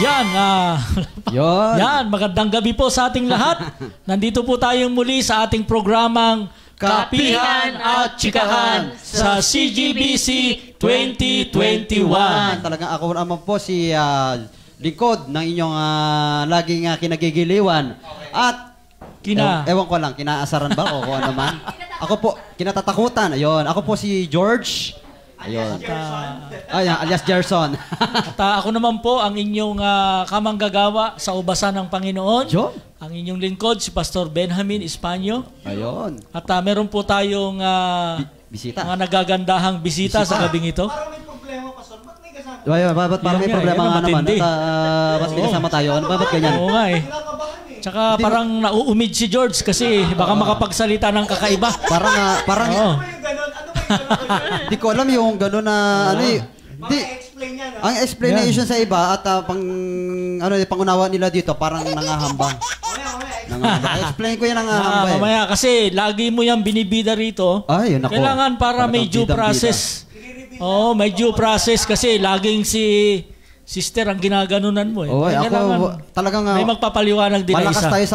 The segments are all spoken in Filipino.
Yan, Yun. yan, magandang gabi po sa ating lahat. Nandito po tayong muli sa ating programang Kapihan at Chikahan sa CGBC 2021. Talagang ako naman po si lingkod ng inyong laging kinagigiliwan. At ewan ko lang, kinaasaran ba o kung ano man? Ako po, kinatatakutan. Ayun, ako po si George. Ayun. Alias Gerson. At ako naman po ang inyong kamanggagawa sa ubasan ng Panginoon. John? Ang inyong lingkod, si Pastor Benjamin Espanyo. Ayun. At meron po tayong bisita. mga nagagandahang bisita sa gabing ito. Parang may problema, Pastor. Ba't may kasama? Ayun, parang may problema nga naman. Ba't may kasama tayo? Ano ba? Ba't ganyan? Oo nga eh. Kinakabahan eh. Tsaka parang nauumid si George kasi baka makapagsalita ng kakaiba. Parang Ano ba yung gano'n? Ano ba yung gano'n? di ko alam yung gano'n na ano eh. Maka-explain yan, Ang explanation sa iba at pangunawa nila dito parang nangahambang. Explain ko yan nangahamba eh. Mamaya kasi lagi mo yan binibida rito. Ay, yun ako. Kailangan para may due process. Oo, may due process kasi laging si sister ang ginaganunan mo eh. Oo, ako talagang may magpapaliwanag din malakas isa. tayo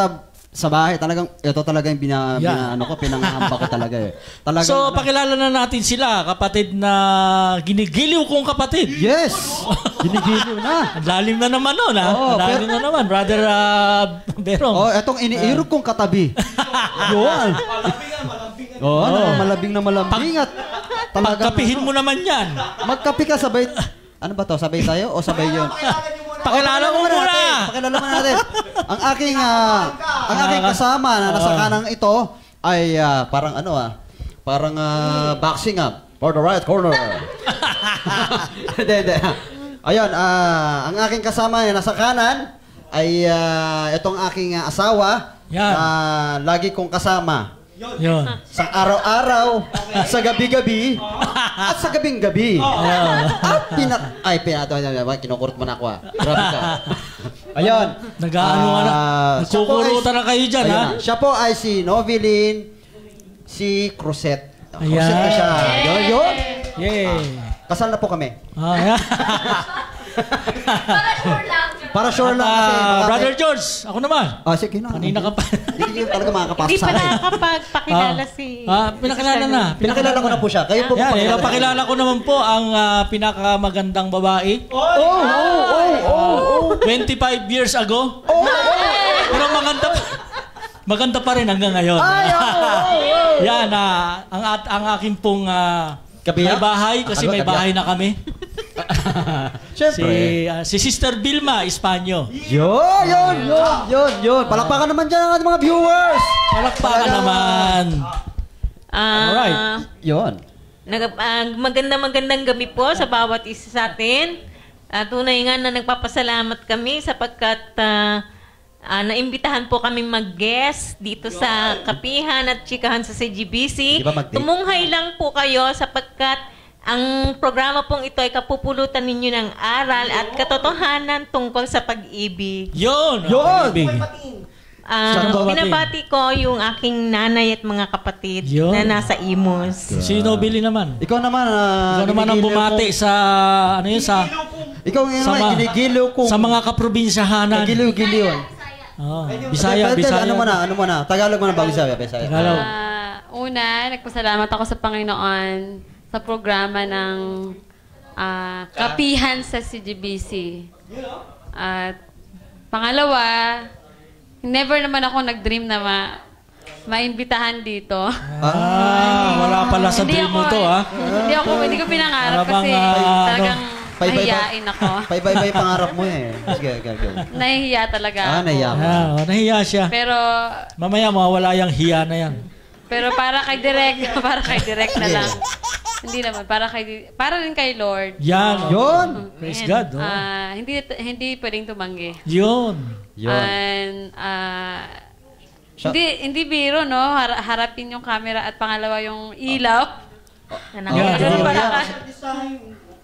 sa bahay. Talagang ito talaga yung pinangahamba ko talaga eh. Talagang, so, pakilala na natin sila, kapatid na ginigiliw kong kapatid. Yes! Ginigiliw na. Ang lalim na naman nun, ha? Oo, Ang lalim na naman, Brother Berong. Oh, etong iniirog kong katabi. Yun. Malambing. Oo, malambing na malambing at talagang Pagkapihin mo naman yan. magkapi ka sabay. Ano ba to? Sabay tayo o sabay yun? Pakilala mo muna. Pakilala mo natin. Ang aking kasama na nasa kanang ito ay parang parang boxing for the right corner. Hindi. Ayun, ang aking kasama na nasa kanan ay itong aking asawa na lagi kong kasama. Yun. Sa araw-araw, sa gabi-gabi, at sa gabing-gabi. At kinukurot mo na ako Grabe ka. Ayun. Nagkukurutan na kayo dyan, ha? Siya po ay si Novelyn, si Cruzet. Ayan. Cruzet na siya. Yun. Yay. Kasal na po kami. Ayan. Para sure lang kasi. Brother George, ako naman. Sige na. Kanina ka pa. Hindi talaga makakapasok Hindi sa pa akin. nakakapagpakilala si... Pinakilala na. Pinakilala ko na po siya. Kayo po Pakilala ko naman po ang pinakamagandang babae. 25 years ago. Pero maganda pa rin hanggang ngayon. Yan, ang aking pong may bahay, kasi may bahay na kami. Siyempre. Si Sister Vilma Espanyo. Yun. Palakpakan naman dyan ang ating mga viewers. Palakpakan naman. Alright. Yun. Magandang gabi po sa bawat isa sa atin. Tunay nga na nagpapasalamat kami sapagkat naimbitahan po kami mag-guest dito sa Kapihan at Chikahan sa CGBC. Tumunghay lang po kayo sapagkat ang programa pong ito ay kapupulutan ninyo ng aral at katotohanan tungkol sa pag-ibig. Yun! Binabati ko yung aking nanay at mga kapatid na nasa Imus. Si Nobili naman. Ikaw naman ang bumati sa ikaw ang ginigiliw ko sa mga kaprobinsyahanan. Giliw-giliw. Bisaya. Ano mo na? Tagalog mo na bago Bisaya. Tagalog. Una, nagpasalamat ako sa Panginoon sa programa ng Kapihan sa CGBC. At pangalawa, never naman ako nag-dream na maimbitahan dito. Wala pala sa dream mo to, ha? Hindi ko pinangarap kasi talagang nahihiyain ako. Pay-bye pangarap mo eh. Sige. Nahihiya talaga ako. Nahiya siya. Pero mamaya mawawala yung hiya na yan. Pero para kay Direk na lang. Hindi naman, para rin kay Lord. Yun. Praise God. Hindi pwedeng tumanggi. Yun. And hindi biro, no? Harapin yung camera at pangalawa yung ilaw.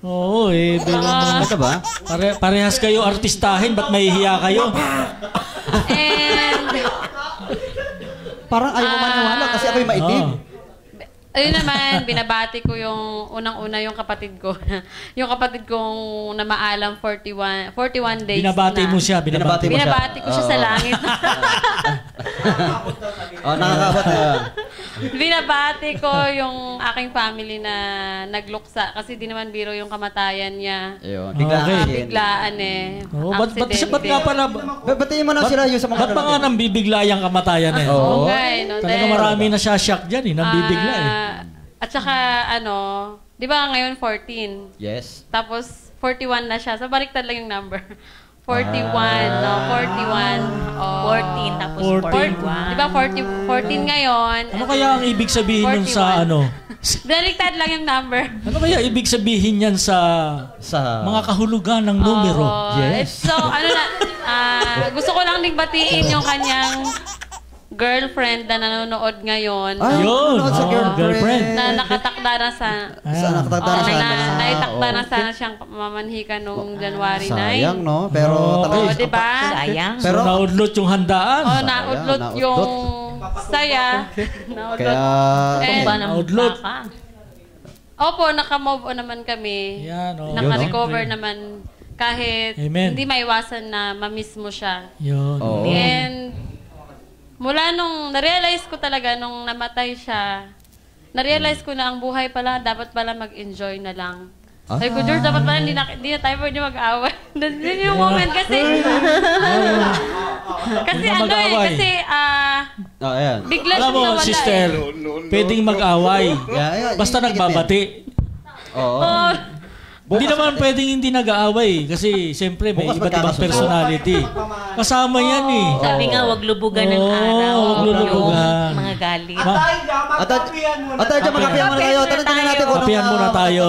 Oo, Ano ba? Parehas kayo artistahin, ba't mahihiya kayo? And parang ayaw mo maniwala kasi ako'y maitim. Ayun naman, binabati ko yung unang-una yung kapatid ko. Yung kapatid kong na maalam 41 days Binabati na. mo siya, binabati mo siya. Binabati ko siya sa langit. Nakakabot. Binabati ko yung aking family na nagluksa kasi di naman biro yung kamatayan niya. Ayun, Biglaan eh. Oh, ba't nga pala? Batiin mo na sila yung sa mga Ba't pa nga nang bibigla yung kamatayan eh? Oo. Okay, no? Talaga marami na siya shock dyan eh, nang bibigla eh. At saka di ba ngayon 14? Yes. Tapos 41 na siya. So baliktad lang yung number. 41, no? 41. Oh. 14, tapos 14. 41. Di ba 14 ngayon? Ano kaya ang ibig sabihin nun sa 41. ano? Baliktad lang yung number. Ano kaya ibig sabihin yan sa mga kahulugan ng numero? Oo. Yes. So, gusto ko lang ding batiin yung kanyang girlfriend na nanonood ngayon. Yun. nanonood sa girlfriend. Na nakatakda na sa... Nakatagda na sana. Naitakda na sana siyang mamanhikan noong January 9. Sayang, no? Pero talaga. Diba? Sayang. Pero naudlot yung handaan. Naudlot yung saya. Naudlot. Kaya... And, Ba ng Outlook. baka? opo, naka-move on naman kami. Yan, oh. Naka-recover naman kahit Amen. hindi maiwasan na ma-miss mo siya. Yun. Oo. And mula nung na-realize ko talaga nung namatay siya, na-realize ko na ang buhay pala, dapat pala mag-enjoy na lang. Sabi ko, George, dapat pala hindi na tayo pwede mag-away. Yun yung moment kasi. Kasi Hindi na mag-away. Ayan. bigla Alam siyang mo, nawala sister, pwedeng mag-away. Yeah, Basta hindi nagbabati. Oo. Hindi naman pwedeng hindi nag-aaway kasi siyempre may Bukas iba't ibang magkakasundo. personality. Kasama yan eh. Sabi nga, wag lubugan ng araw. wag lulubugan. Yung mga galit. At tayo dyan, magkapihan muna. At tayo dyan, magkapihan muna tayo. Tanong natin kung Kapihan muna tayo.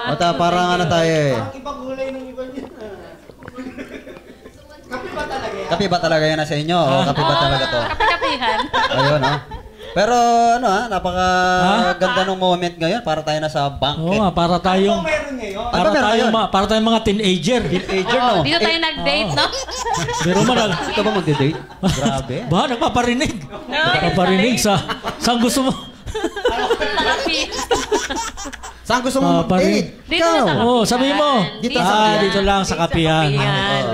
At parang ano tayo eh. Parang ibang gulay ng iba niya. Kape ba talaga yan? Kape ba talaga yan na sa inyo? O kape ba talaga to? Kapi-kapihan. Ayun, ha? Pero napaka-ganda ng moment ngayon para tayo nasa Oo banquet. nga, para Ano tayong meron ngayon? Ano meron ngayon? para tayong mga teenager. Teenager, no? Dito tayo nag-date, no? Pero man, Ito ba magde-date? Grabe. ba, nagpaparinig. Nagpaparinig saan gusto mo? Nakapi. Saan gusto mo mag-date? Dito na sa Oo, sabihin mo. Dito sa Dito lang sa kapihan. Kapihan.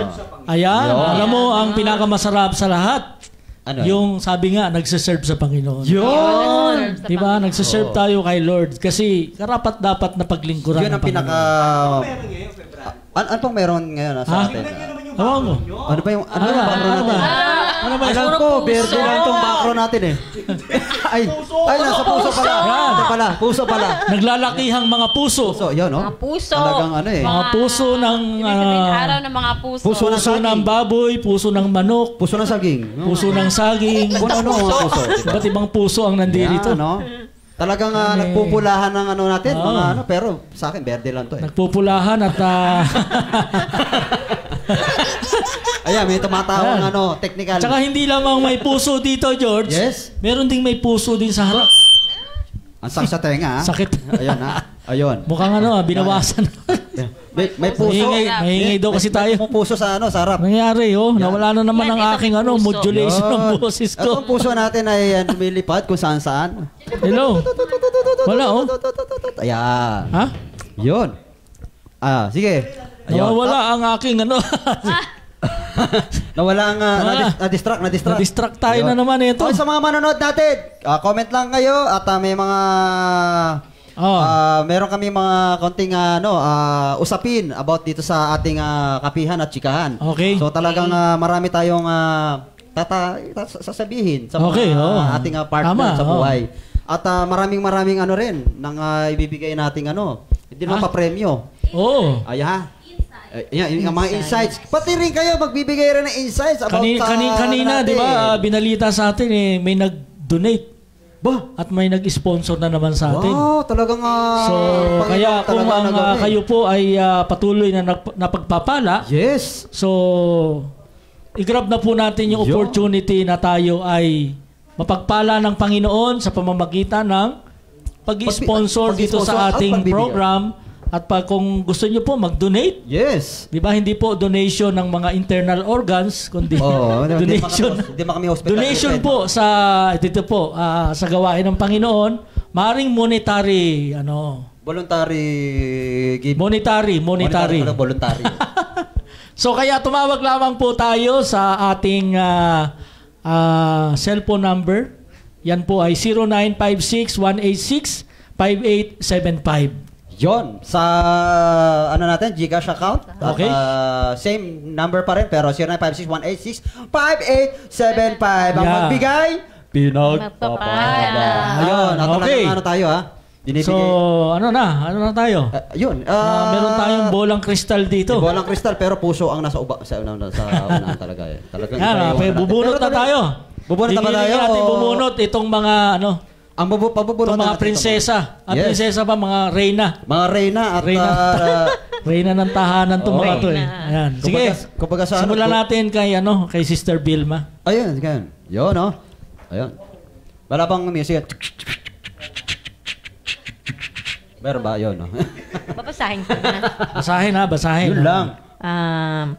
Ayan, alam mo, ang pinakamasarap sa lahat, Ano? yung sabi nga, nagsiserve sa Panginoon. Yun! Diba? Nagsiserve tayo kay Lord. Kasi karapat dapat na paglingkuran Yun ang ng pinaka... Panginoon. Meron ngayon, February. Ano pang meron ngayon sa atin? Tignan niyo naman yung Ewan ko. background nyo. Ano ba yung... Ano Ano yung ba? background Ano ba? natin? Ano ba? Alam ko, verde lang itong background natin eh. Ay, nasa puso pala. Yan. Ito pala, puso pala. Naglalakihang mga puso. So, yun, no? Mga puso. Talagang ano eh. Mga puso ng Ibig sabihin, araw ng mga puso. Puso ng puso ng baboy, puso ng manok, Puso ng saging. puso ng saging. Kung ano ang mga puso. Diba? Iba't ibang puso ang nandito. Yan, no? Talagang nagpupulahan ng ano natin, Oo. mga ano, pero sa akin, verde lang to eh. Nagpupulahan at Ayan, may tumatawang Ayan. ano, technical. tsaka hindi lamang may puso dito, George. Yes. Meron ding may puso din sa harap. Ang sakit sa tenga, ha? Sakit. Ayun, ha? Ayun. Mukhang binawasan. May puso. Maingay daw kasi tayo. May puso sa ano, sa harap. Nangyari, nawala na naman Yan, ang itong aking puso. modulation ng Yun. boses Itong ko. puso natin ay lumilipad kung saan-saan. Hello? Wala, oh. Ayan. Ha? Yun. Sige. Nawawala ang aking Nawala ang Wala. na-distract. Na-distract tayo Ayun. na naman ito. Okay, sa mga manonood natin, comment lang kayo at may mga meron kami mga konting usapin about dito sa ating kapihan at chikahan. Okay. So talagang marami tayong sasabihin sa mga Okay, oo. ating partner Tama, sa oo. buhay. At maraming ano rin nang ibibigay nating hindi naman pa-premyo. Oo. Ayan. Yan, yung mga insights. Pati rin kayo magbibigay rin ng insights about Kanina, natin. di ba, binalita sa atin may nag-donate Ba? at may nag-sponsor na naman sa atin. Wow, talagang So, kaya kung ang kayo po ay patuloy na napagpapala, Yes. so i-grab na po natin yung Yo. opportunity na tayo ay mapagpala ng Panginoon sa pamamagitan ng pag-sponsor dito sa at ating pagbibigay. program. At kung gusto nyo po mag-donate, Yes. di ba hindi po donation ng mga internal organs, kundi donation. Hindi kami hospital. Donation po sa dito po sa gawain ng Panginoon, Maring monetary, Voluntary give. monetary. Voluntary. So kaya tumawag lamang po tayo sa ating cellphone number. Yan po ay 0956-186-5875. Yon, sa natin, GCash account. At, Okay. same number pa rin, pero 0956-186-5875. Ang Yeah. magbigay, Magpapala. Ayun, at Okay. talagang tayo ha. Binibigay. So, ano na tayo? Yun. Meron tayong bolang kristal dito. Bolang kristal, pero puso ang nasa unahan talaga. Talagang Yan, iba yung bubunot na tayo. Bubunot na ba tayo? Bibigyan natin bubunot itong mga Ang pabubunot itong mga natin prinsesa. Ang Yes. prinsesa ba? Mga reyna. Mga reyna at Reyna. Reyna ng tahanan itong mga to eh. Reyna. Ayan. Sige, kumbaga sa simulan natin kay Sister Vilma. Ayun, ganyan. Yun, no? Ayun. Wala bang music? Meron ba? Yun, no? Babasahin ko na. Basahin. Yun lang.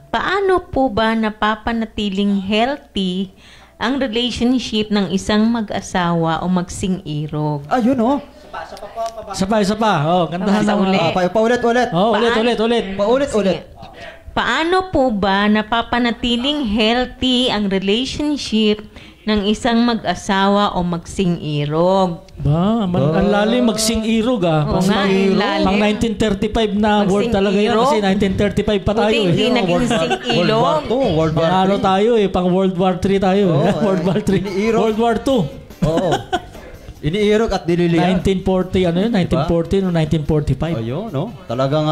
Paano po ba napapanatiling healthy ang relationship ng isang mag-asawa o magsing-irog? Ayun, no? Isa pa. Oh, gandahan Sa na uli. Paulit-ulit. Oh, ulit. Paulit-ulit. Sige. Paano po ba napapanatiling healthy ang relationship ng isang mag-asawa o magsing-irog? Ang lalim magsing-irog Oo nga, lalim. Pang 1935 na word talaga yan kasi 1935 pa tayo Buti hindi eh. naging sing-ilog. World War Ano III. tayo eh, pang World War 3 tayo eh. Oo, World War 3. iniirog. World War 2. Oo. Iniirog at nililiyan. 1940, ano yun? 1940 o 1945. Ayun, no? Talagang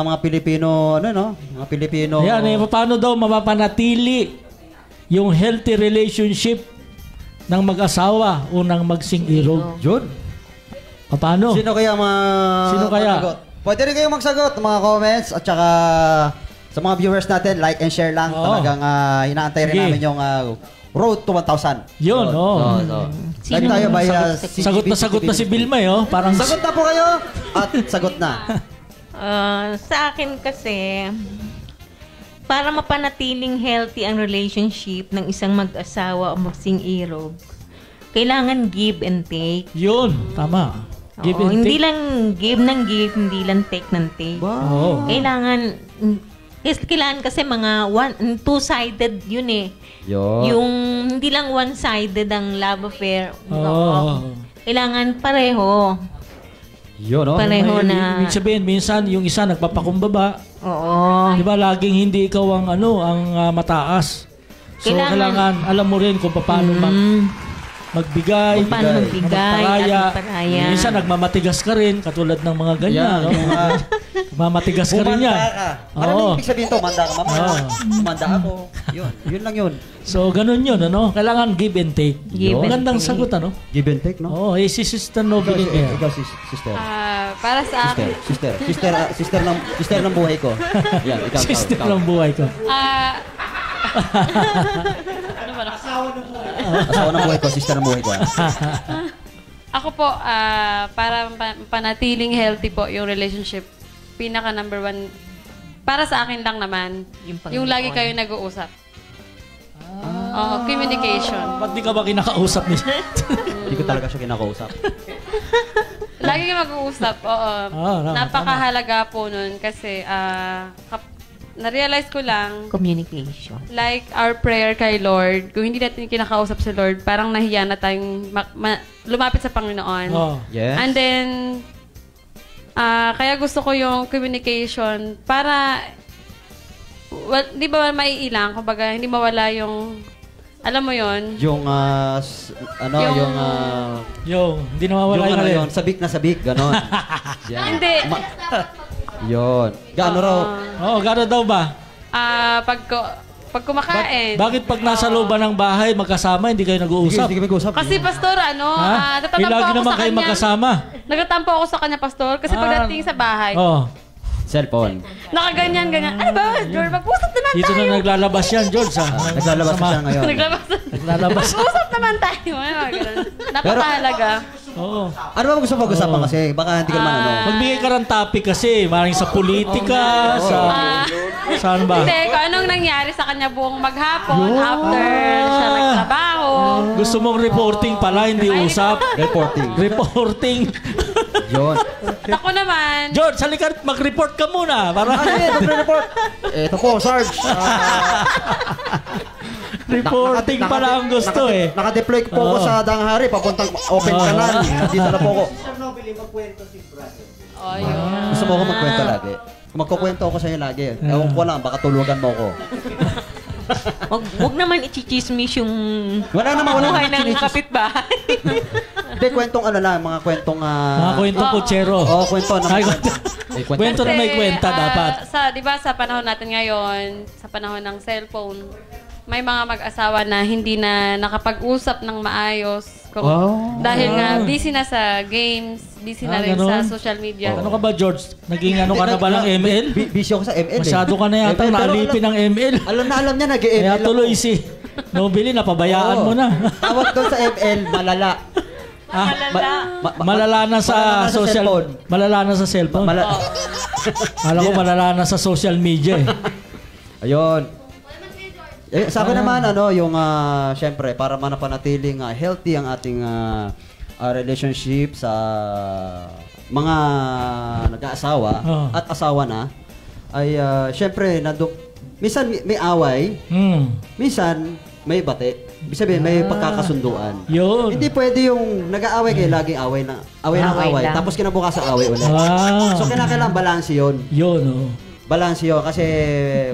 mga Pilipino, Mga Pilipino. Ayan eh, paano daw mapapanatili yung healthy relationship ng mag-asawa o ng magsing-irog? Yun. Paano? Sino kaya magsagot? Pwede rin kayong magsagot, mga comments, at saka sa mga viewers natin, like and share lang. Oo. Talagang inaantay rin Sige. namin yung road to 1,000. Yun, oo. Like tayo by Sagot na si Vilma eh, oh. Parang Sagot na po kayo at sagot na. Sa akin kasi, para mapanatiling healthy ang relationship ng isang mag-asawa o magsing-irog, kailangan give and take. yun, tama. Give Oo, and hindi take. lang give ng give, hindi lang take ng take. Oo. Kailangan kasi mga two-sided yun eh. Yun. Yung hindi lang one-sided ang love affair. Oo. Kailangan pareho. Yun, no? Pareho na. Ibig sabihin, minsan yung isa nagpapakumbaba. Oo. Di ba, laging hindi ikaw ang mataas. So, kailangan alam mo rin kung paano magbigay. Kung paano magbigay at magparaya. Minsan nagmamatigas ka rin, katulad ng mga ganyan. Yan, No? Mamatigas ka rin yan. Bumanda ka. Ano Oo. ibig sabihin to? Manda ka, mama. Oo. Manda ako. Yun lang yun. So, ganun yun, ano? Kailangan give and take. Give and Magandang take. sagot, ano? Give and take, no? Oo, si Sister Noveline Air. Ikaw, sister. Para sa akin, Sister ng buhay ko. Yan, ikaw. Sister ikaw. ng buhay ko. Asawa ng buhay ko, sister ng buhay ko. ako po, para panatiling healthy po yung relationship, pinaka number one, para sa akin lang naman, yung lagi kayo nag-uusap. Communication. Ba't di ka ba kinakausap niya? Hindi ko talaga siya kinakausap. Lagi kayo mag-uusap, oo. Napakahalaga po nun kasi na-realize ko lang, Communication. like our prayer kay Lord, kung hindi natin kinakausap si Lord, parang nahiya na tayong lumapit sa Panginoon. Oh. Yes. And then, kaya gusto ko yung communication para, di ba maiilang, kumbaga, hindi mawala yung, alam mo yon Yung, Hindi nawawala yung yun. yun, sabik na sabik, ganon. Yan. Hindi. Yun. Gaano raw? Oo, gano'n daw ba? Pag kumakain. Bakit pag nasa looban ng bahay, magkasama, hindi kayo nag-uusap? Hindi kami mag-usap. Kasi pastor, Ha? natatampo Lagi ako naman sa kayo kanya. magkasama. Nagtatampo ako sa kanya, pastor, kasi pagdating sa bahay, Oh. Cellphone. nakaganyan. Ano ba, George, mag-usap naman Dito tayo. na naglalabas yan, George. Naglalabas na siya ngayon. Naglalabas. Mag-usap naman tayo. Napakahalaga. Oo. Ano ba gusto pag-usapan kasi? Baka hindi ka naman ano. Magbigay ka ng topic kasi, maraming sa politika, sa Saan ba? Hindi, kung anong nangyari sa kanya buong maghapon after siya nagtrabaho. Gusto mong reporting pala, hindi usap. Reporting. Reporting. Yun. Ako naman, George, halika, mag-report ka muna. Para Magre-report. Ito po, Sarge. reporting pala ang gusto eh. Naka-deploy po ako sa Danghari, papuntang open canal. Dito na po ako. Sir Nobili, magkwento si brother. yun. Gusto mo ako magkwento lagi? Magkukwento ako sa iyo lagi. Ewan ko lang, baka tulugan mo ako. Wag naman i-chismis yung Wala naman, wala buhay naman ng chinichismis. kapitbahay. Hindi, kwentong ano lang, mga kwentong... Mga kwentong kutsero. Oo, kwento na. Ay, May kwento na may kwenta dapat. Di ba sa panahon natin ngayon, sa panahon ng cellphone, may mga mag-asawa na hindi na nakapag-usap ng maayos. Dahil nga busy na sa games, busy na rin ganun? sa social media. Ano ka ba, George? Naging ano ka na ba ng ML? Busy ako sa ML Masyado ka na yata ML, pero naalipin ng ML. alam niya, nag-ML Kaya ako. tuloy si Nobili, napabayaan mo na. Tawag doon sa ML, malala. Malala na sa social... cellphone. Malala na sa cellphone. Alam ko malala na sa social media eh. Ayun. Sa akin naman, yung, syempre, para manapanatiling healthy ang ating relationship sa mga nag-aasawa at asawa na, ay, syempre, minsan may away, minsan may bate. Ibig sabihin, may pagkakasunduan. Yun. Hindi pwede yung nag-aaway kayo, laging away ng away, lang. tapos kinabukasan away ulit. So, kailangan balance yun. Yun, oh. Balance yun kasi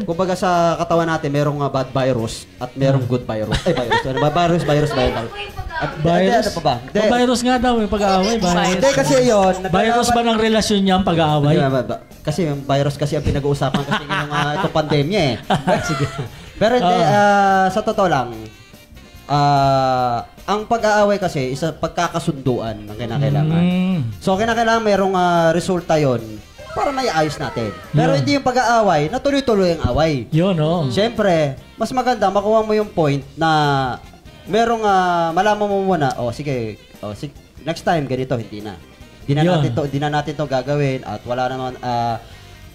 kumbaga sa katawan natin merong bad virus at merong good virus. Ay, virus. Ano ba? Virus. Virus? Ano pa ba? Hindi. Virus nga daw yung pag-aaway. Hindi kasi yun. Virus ba ng relasyon niya ang pag-aaway? Kasi yung virus kasi ang pinag-uusapan kasi yung itong pandemya eh. Sige. Pero hindi, sa totoo lang, ang pag-aaway kasi isa pagkakasunduan ng kinakailangan. So kinakailangan merong resulta yon para maiayos natin. Pero hindi yung pag-aaway na tuloy-tuloy ang away. Yun, oh. Siyempre, mas maganda makuha mo yung point na merong malaman mo muna, sige, next time ganito, hindi na. Hindi na natin to gagawin at wala naman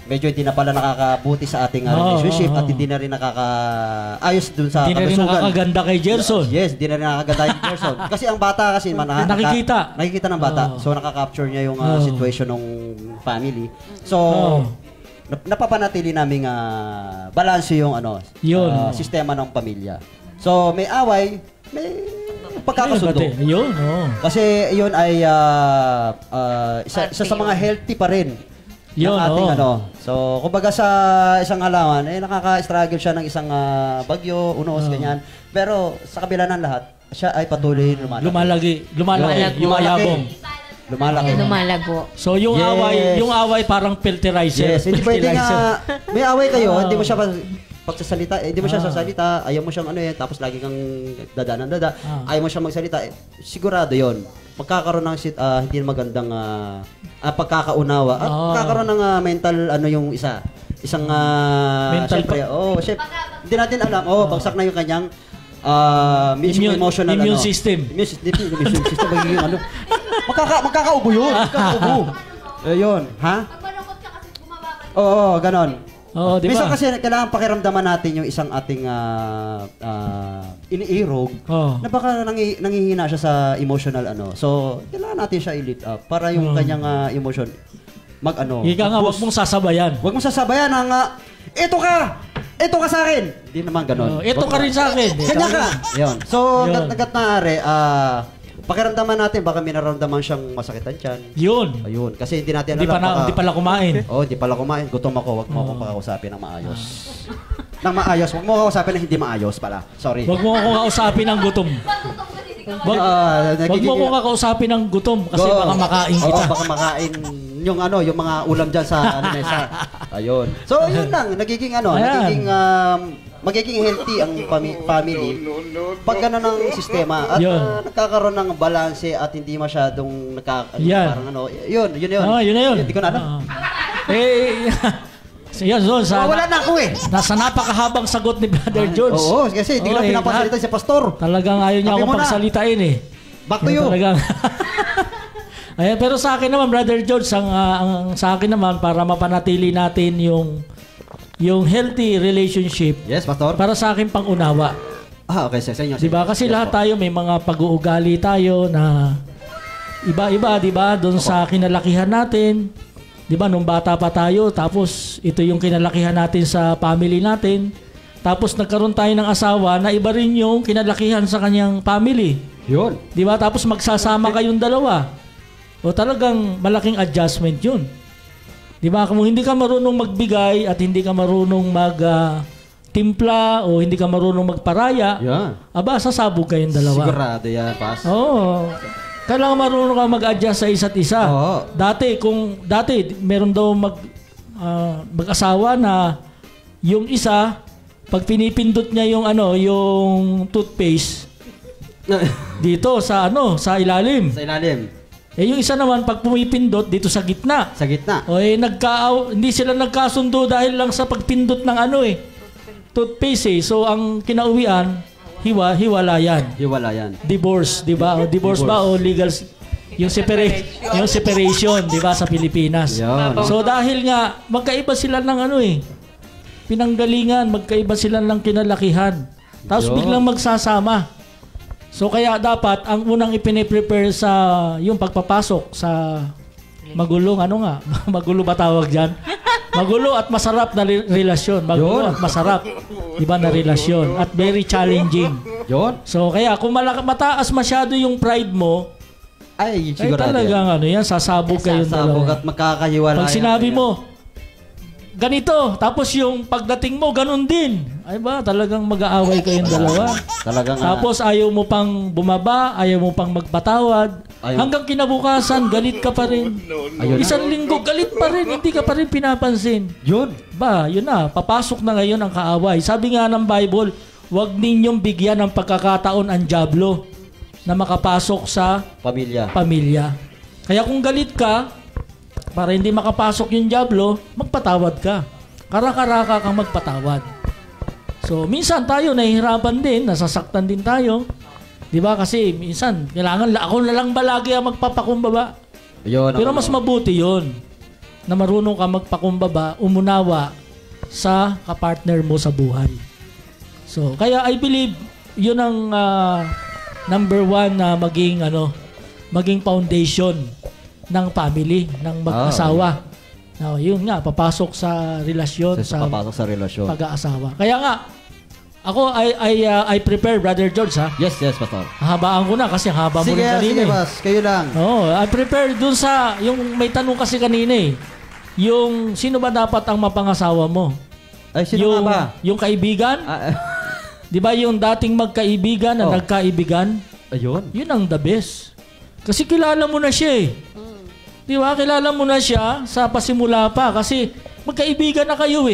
medyo hindi na pala nakakabuti sa ating relationship at hindi na rin nakakaayos dun sa Hindi na rin nakakaganda kay Gerson. Yes, hindi na rin nakakaganda kay Gerson. Kasi ang bata kasi nakikita ng bata. So nakaka-capture niya yung situation ng family. So napapanatili naming balanse yung sistema ng pamilya. So may away, may pagkakasundo. Yun, oh. Kasi yun ay isa sa mga healthy pa rin. Yung ating So, kumbaga sa isang halaman, nakaka-struggle siya ng isang bagyo, unos, ganyan. Pero sa kabila ng lahat, siya ay patuloy lumalaki. Yumayabong. Lumalago. So, yung away parang filterizer. Yes, hindi pwede nga, may away kayo, hindi mo siya pagsasalita, hindi mo siya sasalita, ayaw mo siyang tapos lagi kang dada, ayaw mo siyang magsalita, sigurado yon magkakaroon ng hindi magandang pagkakaunawa at magkakaroon ng mental yung isang mental syempre, hindi natin alam, bagsak na yung kanyang emotional immune system. Immune system magiging magkakaubo yun. Ayun, ha? Pag malungkot ka kasi bumaba ka. Oo, ganon. Diba? Minsan kasi kailangan pakiramdaman natin yung isang ating iniirog na baka nangihina siya sa emotional So, kailangan natin siya i-lift up para yung kanyang emotion Ika nga, wag mong sasabayan. Wag mong sasabayan ito ka sa akin. Hindi naman ganon. Ito ka rin sa akin. Kanya ka. Yun. So, hanggat maaari, pakiramdaman natin, baka may nararamdaman siyang masakitan tiyan. Yun. Ayun. Kasi hindi natin Hindi pala kumain. Hindi pala kumain. Gutom ako. Wag mo akong pakausapin ng maayos. Nang maayos. Wag mo akong kausapin ng hindi maayos pala. Sorry. Wag mo akong kausapin ng gutom. Wag mo akong kausapin ng gutom kasi baka makain kita. Baka makain yung mga ulam dyan sa mesa. Ayun. So, yun lang. Nagiging magiging healthy ang family pag gano'n ang sistema at nagkakaroon ng balanse at hindi masyadong parang yun na yun. Hindi ko na alam. Wala na ako nasa napakahabang sagot ni Brother George. Oo, kasi hindi ko lang pinapasalita si Pastor. Talagang ayaw niya ako pagsalitain eh. Back to you. Ayan, pero sa akin naman, Brother George, ang sa akin naman, para mapanatili natin yung yung healthy relationship Yes, Pastor. para sa akin pang-unawa. Okay, sa inyo. Diba? Kasi Yes, lahat po. tayo may mga pag-uugali tayo na iba-iba, diba? Doon sa kinalakihan natin. Diba? Nung bata pa tayo, tapos ito yung kinalakihan natin sa family natin. Tapos nagkaroon tayo ng asawa na iba rin yung kinalakihan sa kanyang family. Yun. Diba? Tapos magsasama kayong dalawa. O talagang malaking adjustment yun. Diba? Kung hindi ka marunong magbigay at hindi ka marunong timpla o hindi ka marunong magparaya, aba, sasabog kayong dalawa. Sigurado yan, Pas. Oo. Kailangan marunong ka mag-adjust sa isa't isa. Oo. Dati meron daw mag-asawa na yung isa, pag pinipindot niya yung toothpaste dito sa ilalim. Sa ilalim. Yung isa naman pag pumipindot dito sa gitna. Sa gitna. O hindi sila nagkasundo dahil lang sa pagpindot ng toothpaste. So ang kinauwian, hiwalayan. Hiwalayan. Divorce, di ba? O divorce ba o legal yung separation, di ba, sa Pilipinas. Yan. So dahil nga magkaiba sila ng pinanggalingan, magkaiba sila ng kinalakihan. Tapos biglang magsasama. So kaya dapat ang unang ipine-prepare sa yung pagpapasok sa magulong magulo ba tawag diyan? Magulo at masarap na relasyon. Magulo at masarap, 'di ba, na relasyon at very challenging. Yun. So kaya kung mataas masyado yung pride mo, ay talagang sasabog kayong Sasabog dalawa. at magkakahiwalayan. Pag sinabi mo ganito, tapos yung pagdating mo ganun din. Ay ba, talagang mag-aaway kayong dalawa. Talagang Tapos ayaw mo pang bumaba, ayaw mo pang magpatawad. Hanggang kinabukasan, galit ka pa rin. Isang linggo, galit pa rin. Hindi ka pa rin pinapansin. Yun. Ba, yun na. Papasok na ngayon ang kaaway. Sabi nga ng Bible, huwag ninyong bigyan ng pagkakataon ang dyablo na makapasok sa pamilya. Kaya kung galit ka, para hindi makapasok yung dyablo, magpatawad ka. Karaka-raka kang magpatawad. So, minsan tayo nahihirapan din, nasasaktan din tayo. Di ba? Kasi minsan, kailangan ako na lang ba lagi ang magpapakumbaba? Pero mas mabuti yun na marunong ka magpakumbaba, umunawa sa kapartner mo sa buhay. So, kaya I believe, yun ang number one na maging foundation ng family, ng mag-asawa. Yun nga, papasok sa relasyon, papasok sa relasyon. Pag-aasawa. Kaya nga, ako, I prepare, Brother George, ha? Yes, Pastor. Habaan ko na kasi haba mo rin kanina. Sige, Bas. Kayo lang. I prepare dun sa, yung may tanong kasi kanina yung sino ba dapat ang mapangasawa mo? Ay, sino nga ba? Yung kaibigan? Di ba yung dating magkaibigan na nagkaibigan? Ayun. Yun ang the best. Kasi kilala mo na siya Di ba? Kilala mo na siya sa pasimula pa kasi magkaibigan na kayo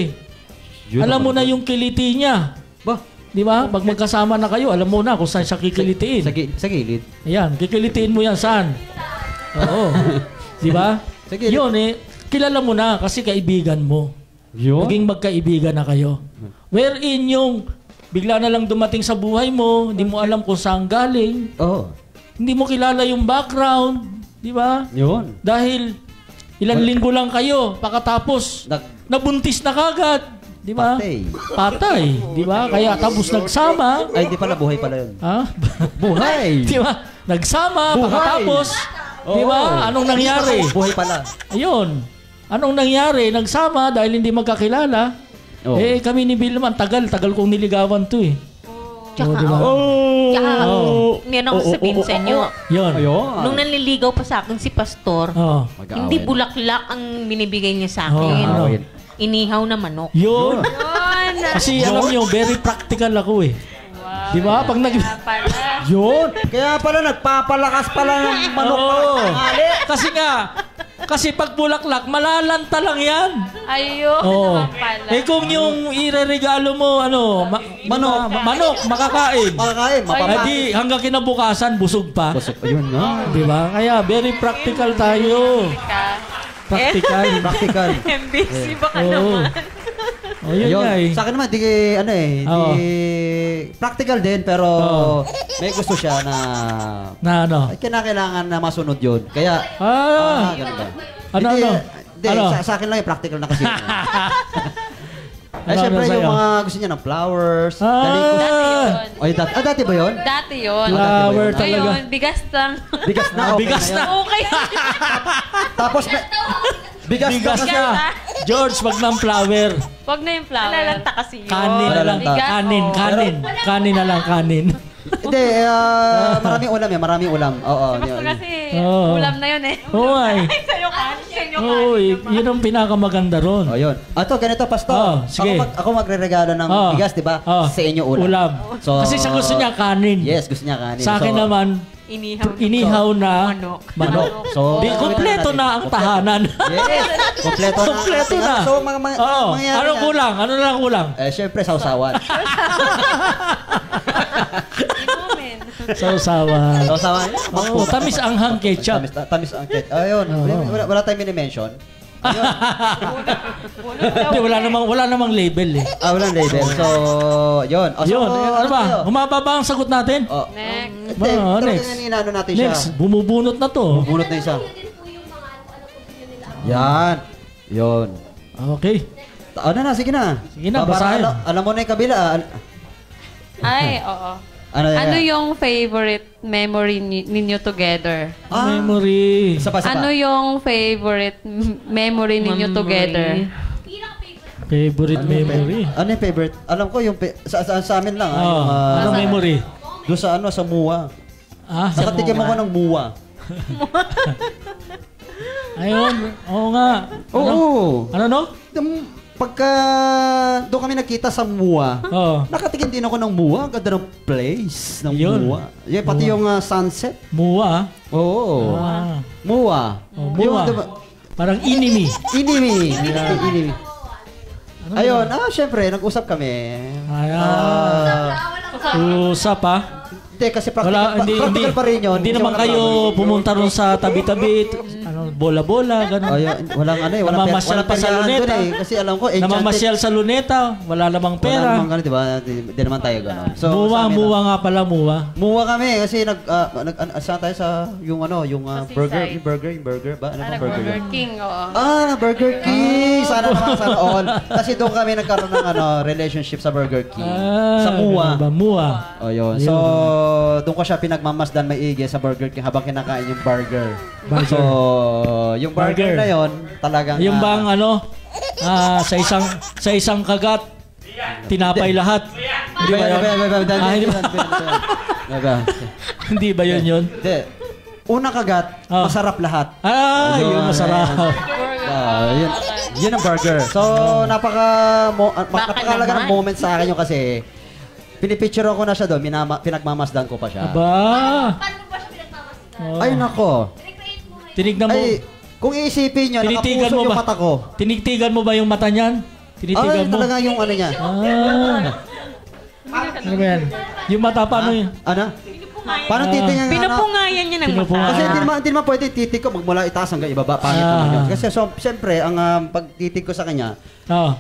Alam mo na yung kiliti niya. Ba? Di ba? Pag magkasama na kayo, alam mo na kung saan siya kikilitiin. Sa gilid. Ayan, kikilitiin mo yan saan? Oo. Di ba? Yun kilala mo na kasi kaibigan mo. Yun? Maging magkaibigan na kayo. Wherein yung bigla na lang dumating sa buhay mo, hindi mo alam kung saan galing. Hindi mo kilala yung background. Di ba? Yun. Dahil ilang linggo lang kayo, pagkatapos nabuntis na kagad. Di ba? Patay. Di ba? Kaya tapos nagsama. Ay, di pala. Buhay pala yun. Ha? Buhay. Di ba? Nagsama, pagkatapos. Di ba? Anong nangyari? Buhay pala. Ayun. Anong nangyari? Nagsama dahil hindi magkakilala. Kami ni Bill naman, tagal kong niligawan to Tsaka, meron ako sabihin sa inyo. Yun. Nung nanliligaw pa sa akin si Pastor, hindi bulaklak ang binibigay niya sa akin. Inihaw na manok. Yun. Kasi alam niyo, very practical ako Di ba? Pag Yun. Kaya pala nagpapalakas pala ng manok. Kasi pag bulaklak, malalanta lang yan. Ayun. Pala. Kung yung ireregalo mo, manok, makakain. Di hanggang kinabukasan, busog pa. Ayun nga. Di ba? Kaya very practical tayo. Practical. MBC baka naman. Yun nga Sa akin naman, practical din, pero may gusto siya na kinakailangan na masunod yun. Kaya, ganda. Sa akin lang practical na kasi. Ay, syempre sa'yo? yung mga gusto niya ng flowers. Ah! Ay, dati ba yun? Dati yun. Flower talaga. Ngayon, bigas lang. Bigas na, okay Bigas na. yun. Okay. Tapos, bigas na Bigas kasi. na. George, wag ng flower. Wag na yung flower. Alalanta kasi yun. Kanin na lang. Bigas, Kanin, oo. kanin. Kanin na lang, kanin. Hindi, maraming ulam yan, maraming ulam. Oo. Gusto kasi Oo. ulam na yun eh. Oo ay. Sa'yo kanin. Sa'yo Oo, yun ang pinakamaganda ron. Oh, yun. Ato, ganito, Pastor. sige. Ako magre-regalo ng bigas, di ba? Sa inyo ulam. So, Kasi siya gusto niya kanin. Yes, gusto niya kanin. Sa akin So, naman, inihaw na manok. So, Di, kompleto na ang tahanan. Yes, kompleto na. Kompleto na. So, Oo. mangyayari Ano yan. kulang? Ano lang kulang? Syempre, sausawan. Sausawan. Sausawan. Oo, tamis anghang ketchup. Tamis ang ketchup. Ayun, wala tayong mini-mention. Hindi, wala namang label eh. Walang label. So, yun. Yun, ano ba? Humaba ba ang sagot natin? Next. Hindi, Next. talagang inaano natin siya. Next, bumubunot na to. Bunot na isa. Yun din po yung mga ano opinion nila. Yan. Yun. Okay. Ano na, sige na. Sige na, Para basahin. alam mo na yung kabila. Ay, oo. yan? Ano yung favorite memory ninyo together? Memory. Isa pa. Ano yung favorite memory ninyo together? Favorite memory. Ano yung favorite? Alam ko yung sa amin lang. Yung, Ano memory? doon sa sa muwa. Sa Nakatikim ako ng muwa. Ayun. Oo nga. Oo. Ano no? Pagka doon kami nakita sa muwa, Oo. nakatikim din ako ng muwa. Ang ganda ng place ng Yun. muwa. Yan, pati yung sunset. Muwa. Oo. Ah. Muwa. Oh, Yung, muwa. diba, Parang inimi. inimi. Inimi. Ayun, syempre, nag-usap kami. Usap ah. Hindi, kasi Wala, practical pa rin yun. Hindi naman kayo pumunta ron sa tabi-tabi, bola-bola, gano'n. Walang ano eh, Namamasyal pa sa peryahan luneta. dun eh. Kasi alam ko, enchanted. Namamasyal sa luneta, wala namang Wala pera. namang gano'n, di ba? Di naman tayo gano'n. So, Muwa, sa amin, muwa nga pala, muwa. Muwa kami kasi saan tayo sa yung burger, Seaside. yung burger ba? Ano bang burger Burger yun? King, oo. Burger King! Sana naman, sana all. Kasi doon kami nagkaroon ng relationship sa Burger King. Sa Muwa. Ano ba? Muwa. Oh, yun. So, doon ko siya pinagmamasdan maigi sa Burger King habang kinakain yung burger. So, yung burger na yon talagang... Yung bang sa isang kagat, tinapay lahat. Hindi ba yun? Hindi ba yun yun? Hindi. Unang kagat, masarap lahat. Yun masarap. Yun ang burger. So, napakalaga ng moment sa akin yung kasi pinipicture ko na siya doon, pinagmamasdan ko pa siya. Aba. Paano ba siya pinagmamasdan? Ay, nako. Recreate mo ngayon. Tinignan mo. Ay, kung iisipin nyo, Tinitigan nakapuso mo yung ba? mata ko. Tinigtigan mo ba yung mata niyan? Tinitigan mo? Talaga yung ano niya. Ano ba yan? Yung mata, paano yun? Ano? Paano titingnan? Pinupungayan niya ng Pinupungayan. Kasi mata. hindi naman pwede titig ko magmula itaas hanggang ibaba. Pangit naman yun. Kasi siyempre, ang pagtitig ko sa kanya,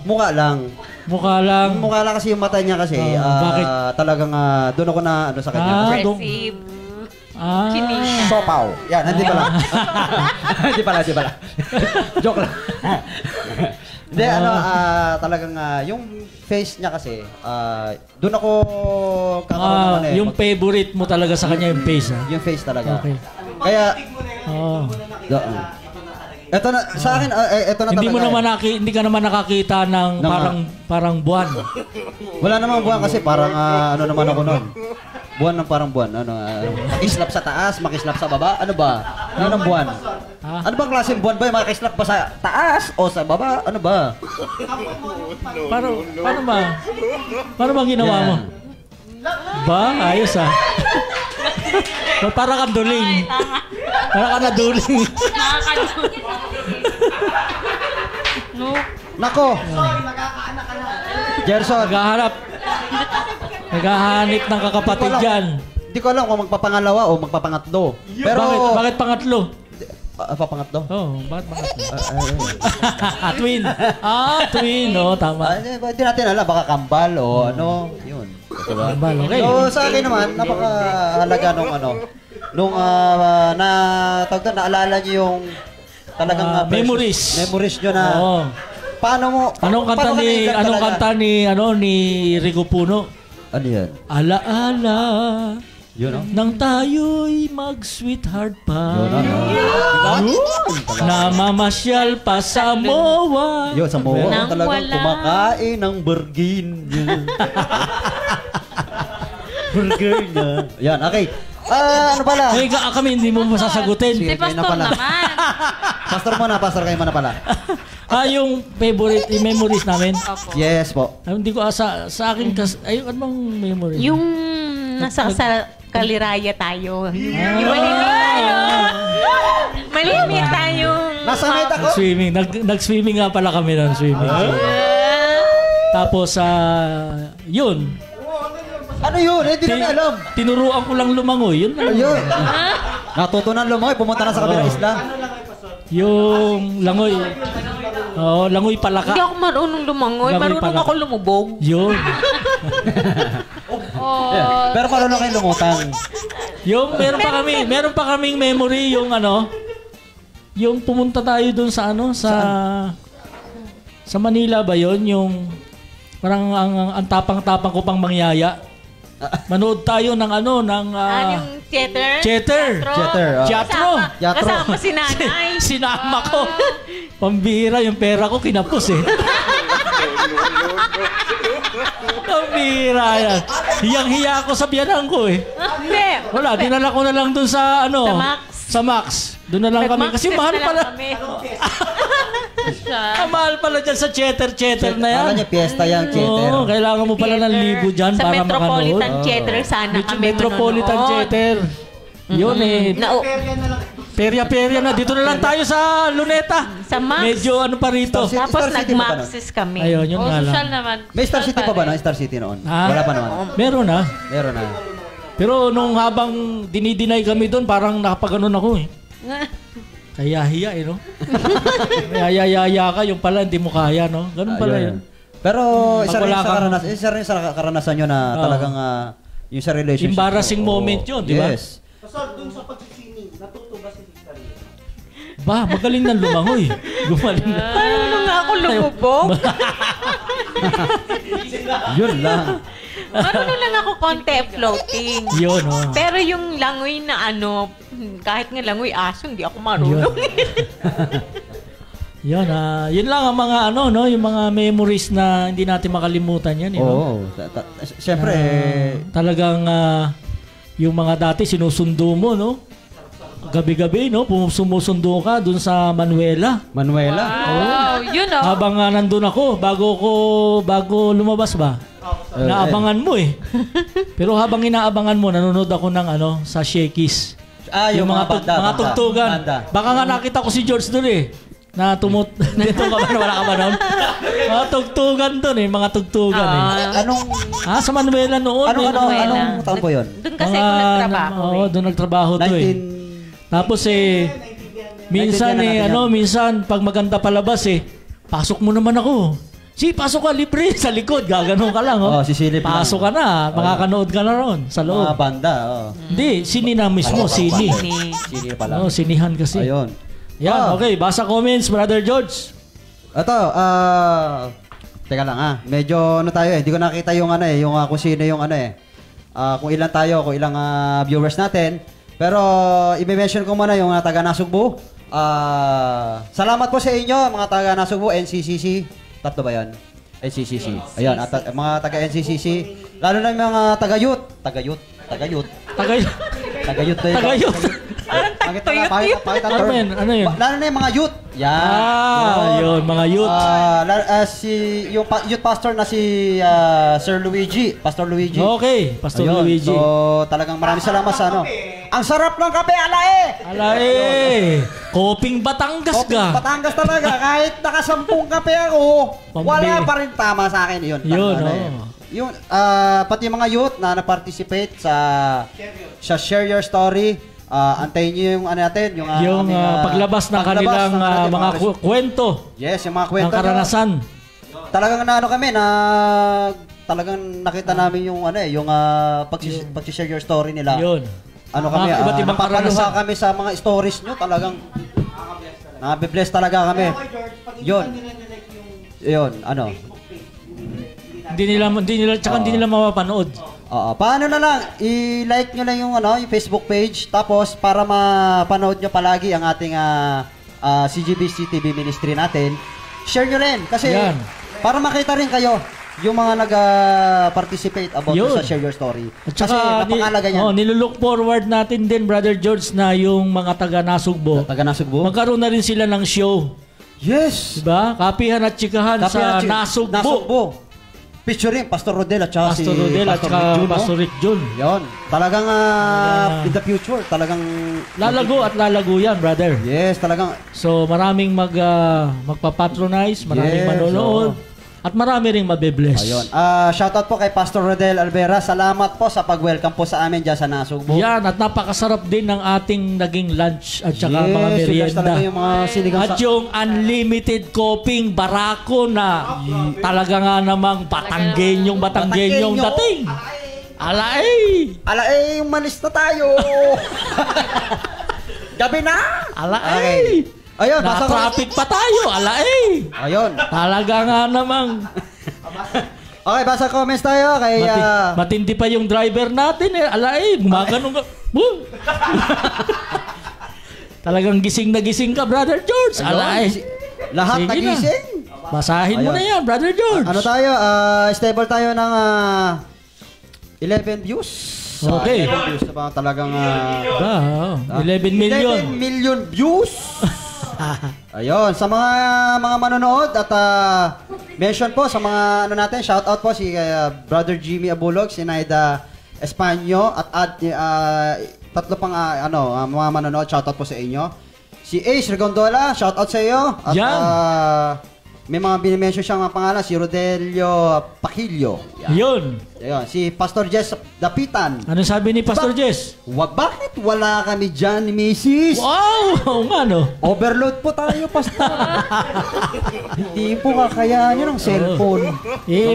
mukha lang. Mukha lang. Mukha lang kasi yung mata niya kasi. Bakit? Talagang doon ako na sa kanya. Impressive. Kinisha. Sopaw. Yan, hindi pala. Hindi pala. Joke lang. Hindi, talagang yung face niya kasi, doon ako kakaroon Yung favorite mo talaga sa kanya yung face, ha? Yung face talaga. Okay. Kaya, eto na, sa akin, eto na Hindi talaga. mo naman hindi ka naman nakakita ng parang buwan. Wala namang buwan kasi parang ano naman ako nun. Buwan ng parang buwan. Makislap sa taas, makislap sa baba. Ano ba? Ano ng buwan? Ano bang klaseng buwan ba? Yung makislap ba sa taas o sa baba? Ano ba? Paano ba? Paano ba ginawa mo? Ba? Ayos ah. Parang kang duling. Parang ka na duling. Nako! Gerson, Naghahanip ng kakapatid dyan. hindi ko alam kung magpapangalawa o magpapangatlo. Pero... Bakit pangatlo? Papangatlo? Bakit pangatlo? Twin. Twin. Tama. Hindi natin alam, baka kambal o ano. Yun. Diba? Kambal, okay. So, sa akin naman, napakahalaga nung naalala niyo yung talagang memories. Memories nyo na Anong kanta ni Rico Puno? Ano yan? Ala-ala. Yun, no? Nang tayo'y mag-sweetheart pa. Yun, Na mamasyal pa sa MOA. Yun, sa MOA. Nang Talagang wala. kumakain ng burgin. Burger niya. Yan, okay. Ano pala? Eh, kami hindi mo masasagutin. Si Sige, kayo na Pastor pala. naman. Pastor kayo muna pala. Yung favorite memories namin. Opo. Yes po. Hindi ko sa akin ano bang memory? Yung nasa sa Kaliraya tayo. Yung malimit tayo. Malimit tayo. Nasa med ako? Swimming. Nag-swimming nga pala kami ng swimming. Tapos, yun. Ano yun? Hindi namin alam. Tinuruan ko lang lumangoy. Yun lang. Ayun. Natutunan lumoy. Pumunta na sa kabilang isla. Yung langoy. Oo, langoy Hindi palaka. ako marunong lumangoy. Langoy Marunong pala. ako lumubog. Yun. Oh, Pero marunong kayo lumutang. Yung meron pa kaming memory yung yung pumunta tayo doon sa sa Manila ba yon, yung parang ang tapang-tapang ko pang mangyaya. Manood tayo ng Yung theater? Theater. Teatro. Kasama si nanay. Sinama ko. Pambira yung pera ko kinapos eh. Pambira yan. Hiyang-hiya ako sa biyanan ko eh. Hindi. Wala, dinala ko na lang dun sa Sa Max. Sa Max. Doon na lang kami. Kasi mahal pala. siya. Mahal pala dyan sa cheddar na yan. Kala niya piyesta yung cheddar. Oo, kailangan mo pala ng libo dyan Sa para Metropolitan makanood. Theater sana kami Metropolitan manonood. Theater. Yun eh. Perya-perya na. Dito na lang tayo sa Luneta. Sa Max. Medyo pa rito. Star Tapos City ba nag-Maxis kami. Ayun, yun Oh, nga social lang. naman. May Star City pa ba rin. na? Star City noon? Ha? Wala pa naman. Meron na. Meron na. Pero nung habang dinidinay kami doon, parang nakapaganon ako eh. Kaya hiya eh, no? May ayaya ka, yung pala hindi mo kaya, no? Ganun pala yun. Pero Pag wala kang- isa rin sa karanasan nyo na talagang yung sa relationship. Embarrassing Oo. moment yun, di ba? Yes. Pastor, dun sa pagsisini, natuto ba si Victoria? Ba, magaling na lumangoy. Gumaling na. Paano nga ako lumubog? Yun lang. Marunong lang ako konti floating. Yun, oh. Pero yung langoy na kahit nga langoy aso, hindi ako marunong. Yun, yun lang ang mga yung mga memories na hindi natin makalimutan yan, Oo. Siyempre, talagang yung mga dati sinusundo mo, no? Gabi-gabi, no? Sumusundo ka dun sa Manuela. Manuela. Wow, yun oh. Habang nandun ako, bago lumabas ba? Naabangan mo eh. Pero habang inaabangan mo, nanonood ako ng sa Shakey's. Yung mga banda. Mga tugtugan. Banda. Baka nga nakita ko si George doon eh. Na dito ka ba? Wala ka ba noon? Mga tugtugan doon eh. Mga tugtugan eh. Anong Sa Manuela noon. anong taon po yun? Doon kasi ako nagtrabaho. Oo, doon nagtrabaho to eh. 19... Tapos minsan minsan pag maganda palabas pasok mo naman ako. Pasok ka libre sa likod, gaganon ka lang sisilip lang. Pasok ka na, makakanood ka na ron sa loob. Mga banda, Hindi, sini na mismo, sini. Sini pala. Sinihan kasi. Ayun. Yan, okay, basa comments, Brother George. Ito, teka lang medyo tayo hindi ko nakita yung yung kung sino yung kung ilan tayo, kung ilang viewers natin. Pero i-mention ko muna yung taga Nasugbu. Salamat po sa inyo mga taga Nasugbu, NCCC. Tatlo ba yan? NCCC. Ayan, at mga taga NCCC. Lalo na yung mga taga-youth. Tagayut na yun. Tagayut. Ano Ano yun? Lalo na yung mga youth. Yan. Yun, mga youth. Yung youth pastor na si Sir Luigi. Pastor Luigi. Okay, Pastor Ayun, Luigi. So, talagang maraming salamat sa Ang sarap ng kape, alae! Koping Batangas ka. Batangas talaga. Kahit nakasampung kape ako, wala Pambi. pa rin tama sa akin. Yun. Yun, Yung, pati yung mga youth na na-participate sa Share Your Story, antayin nyo yung natin, yung aming, paglabas ng kanilang mga kwento yes, yung mga kwento ng karanasan. Talagang kami talagang nakita namin yung yung pag-share your story nila. Yun. Kami, Mga iba't ibang napapaluha karanasan. kami sa mga stories nyo, talagang nabibless talaga kami. George, pag hindi Yun. pa nila nilike yung Yun, ano? Hindi nila mapapanood. Oo. Paano na lang, i-like nyo lang yung, yung Facebook page, tapos para mapanood nyo palagi ang ating CGBC TV ministry natin, share nyo rin. Kasi, Yan. para makita rin kayo, yung mga nag-participate about Yun. sa Share Your Story. At Kasi saka, napakalaga yan. nilulook forward natin din, Brother George, na yung mga taga-Nasugbo, Taga-Nasugbo? magkaroon na rin sila ng show. Yes! Diba? Kapihan at Chikahan sa Nasugbo. Nasugbo. Featuring Pastor Rodel at saka Pastor Rodel at saka Rick Jun, Pastor Rick Jun. Yun. Talagang in the future, talagang... Lalago at lalago yan, brother. Yes, talagang... So maraming magpapatronize, maraming Yes, manonood, at marami ring mabibless. Ayun. Shoutout po kay Pastor Rodel Alvera. Salamat po sa pag-welcome po sa amin dyan sa Nasugbo. Yan, at napakasarap din ng ating naging lunch at saka mga yes, merienda. talaga yung mga sinigang At yung unlimited coping barako na talaga nga namang Batanggenyong Batanggenyo. dating. Alay! Ala, umalis na tayo! Gabi na! Alay! Okay. Ayun, basa ko. Na-traffic pa tayo, alay! Ayun. Talaga nga namang Okay, basa comments tayo kay... matindi pa yung driver natin eh. Alay, gumaganong ka. Talagang gising na gising ka, Brother George. Alay. Lahat Sige nagising. Basahin mo Ayun. na yan, Brother George. Ano tayo? Stable tayo ng 11 views. Okay. 11 views na ba talagang... 11 million. 11 million views. Ayun, sa mga manonood at mention po sa mga natin, shout out po si Brother Jimmy Abulog, si Naida Espanyo at tatlo pang mga manonood, shout out po sa inyo. Si Ace Regondola, shout out sa iyo. At Yan. may mga binimension siyang mga pangalan, si Rodelio Paquillo. Yan. Yun. Ayun, si Pastor Jess Dapitan. Ano sabi ni Pastor Jess? Bakit wala kami dyan ni Mrs.? Wow! Oo nga, no? Overload po tayo, Pastor. Hindi po kakayanin ng cellphone.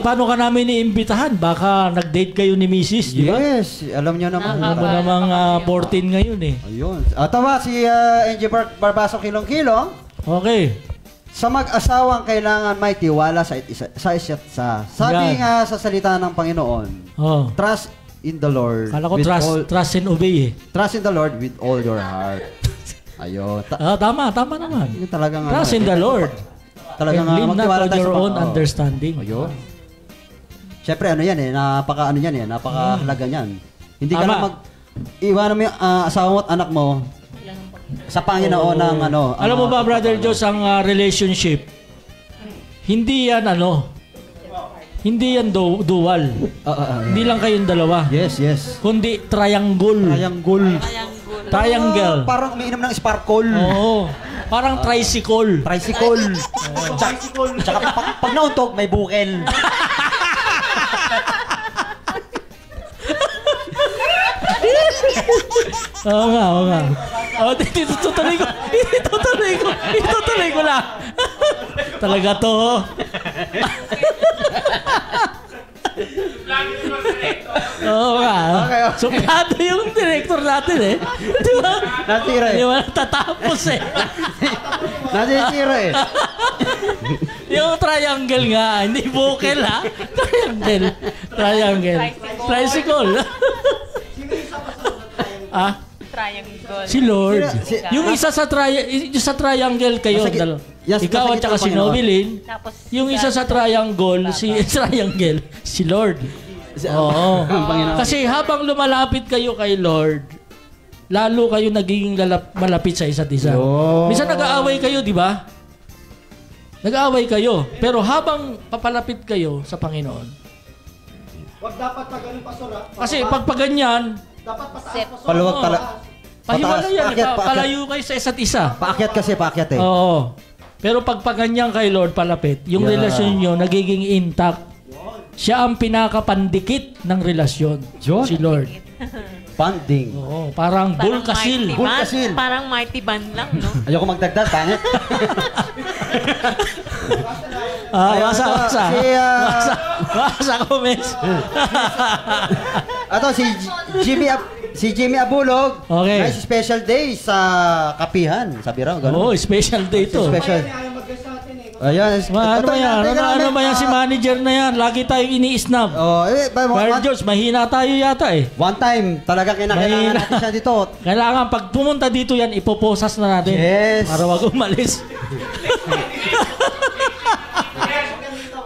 Paano ka namin iimbitahan? Baka nag-date kayo ni Mrs., di ba? Yes, alam niyo naman. Alam mo namang 14 ngayon eh. Ayun. Tawa si Angie Barbaso Kilong-Kilong. Okay. Sa mag-asawang kailangan may tiwala sa isa't isa. Sabi Yan. nga sa salita ng Panginoon, Oh. trust in the Lord. Kala ko with all- trust and obey eh. trust in the Lord with all your heart. Ayun. Tama naman. Yun talagang Trust in the Lord. Talagang And lean not magtiwala on tayo your sa own understanding. Ayun. Siyempre, napakahalaga niyan. Hindi ka Tama. lang iwanan mo yung asawa mo at anak mo sa Panginoon ng Alam mo ba, Brother Josh, ang relationship, hindi yan hindi yan dual. Hindi lang kayong dalawa. Yes. Kundi triangle. Triangle. Parang umiinom ng sparkle. Oo. Parang tricycle. Tricycle. Tsaka pag nauntog, may bukel. Oo nga. Itutuloy ko lang. Talaga to. Oo nga. Okay. Suplado yung director natin eh. Di ba? Natira eh. Di ba natatapos eh. Natitira eh. Yung triangle nga. Hindi bukel ha. Triangle. Tricycle. Triangle. Si Lord. Si- Yung isa sa triangle kayo. Yes, Ikaw nasa at saka gitna si ng Panginoon. Nobilin. Tapos, Yung isa sa triangle, si Lord. Oo. Ang Panginoon. Kasi habang lumalapit kayo kay Lord, lalo kayo nagiging malapit sa isa't isa. Yo. Minsan nag-aaway kayo, di ba? Nag-aaway kayo. Pero habang papalapit kayo sa Panginoon, Wag dapat pa ganun, Pastor. kasi pag ganyan, Dapat pataas, Pastor. Paluwag Oo. talaga. pahiwala yan. paakyat. Palayo kayo sa isa't isa. Paakyat eh. Oo. Pero pag ganyan kay Lord palapit, yung Yeah. relasyon nyo nagiging intact. Siya ang pinakapandikit ng relasyon. Yun. Si Lord. Panding. Oo, parang bull kasil. Bull kasil. Parang mighty band lang, no? Ayoko magdagdag, pangit. Basa. Basa comments. Ato, si Jimmy Abulog. Okay. Nice special day sa Kapihan. Sabi raw, gano'n. Oo, special day to. Special. Ayaw mag-guess sa atin eh. Ayan. Ano ba yan? Ano ba yan si manager na yan? Lagi tayong ini-snub. Oh, Brother George, mahina tayo yata eh. one time, talaga kinakailangan natin siya dito. Kailangan pag pumunta dito yan, ipoposas na natin. Yes. Para wag umalis.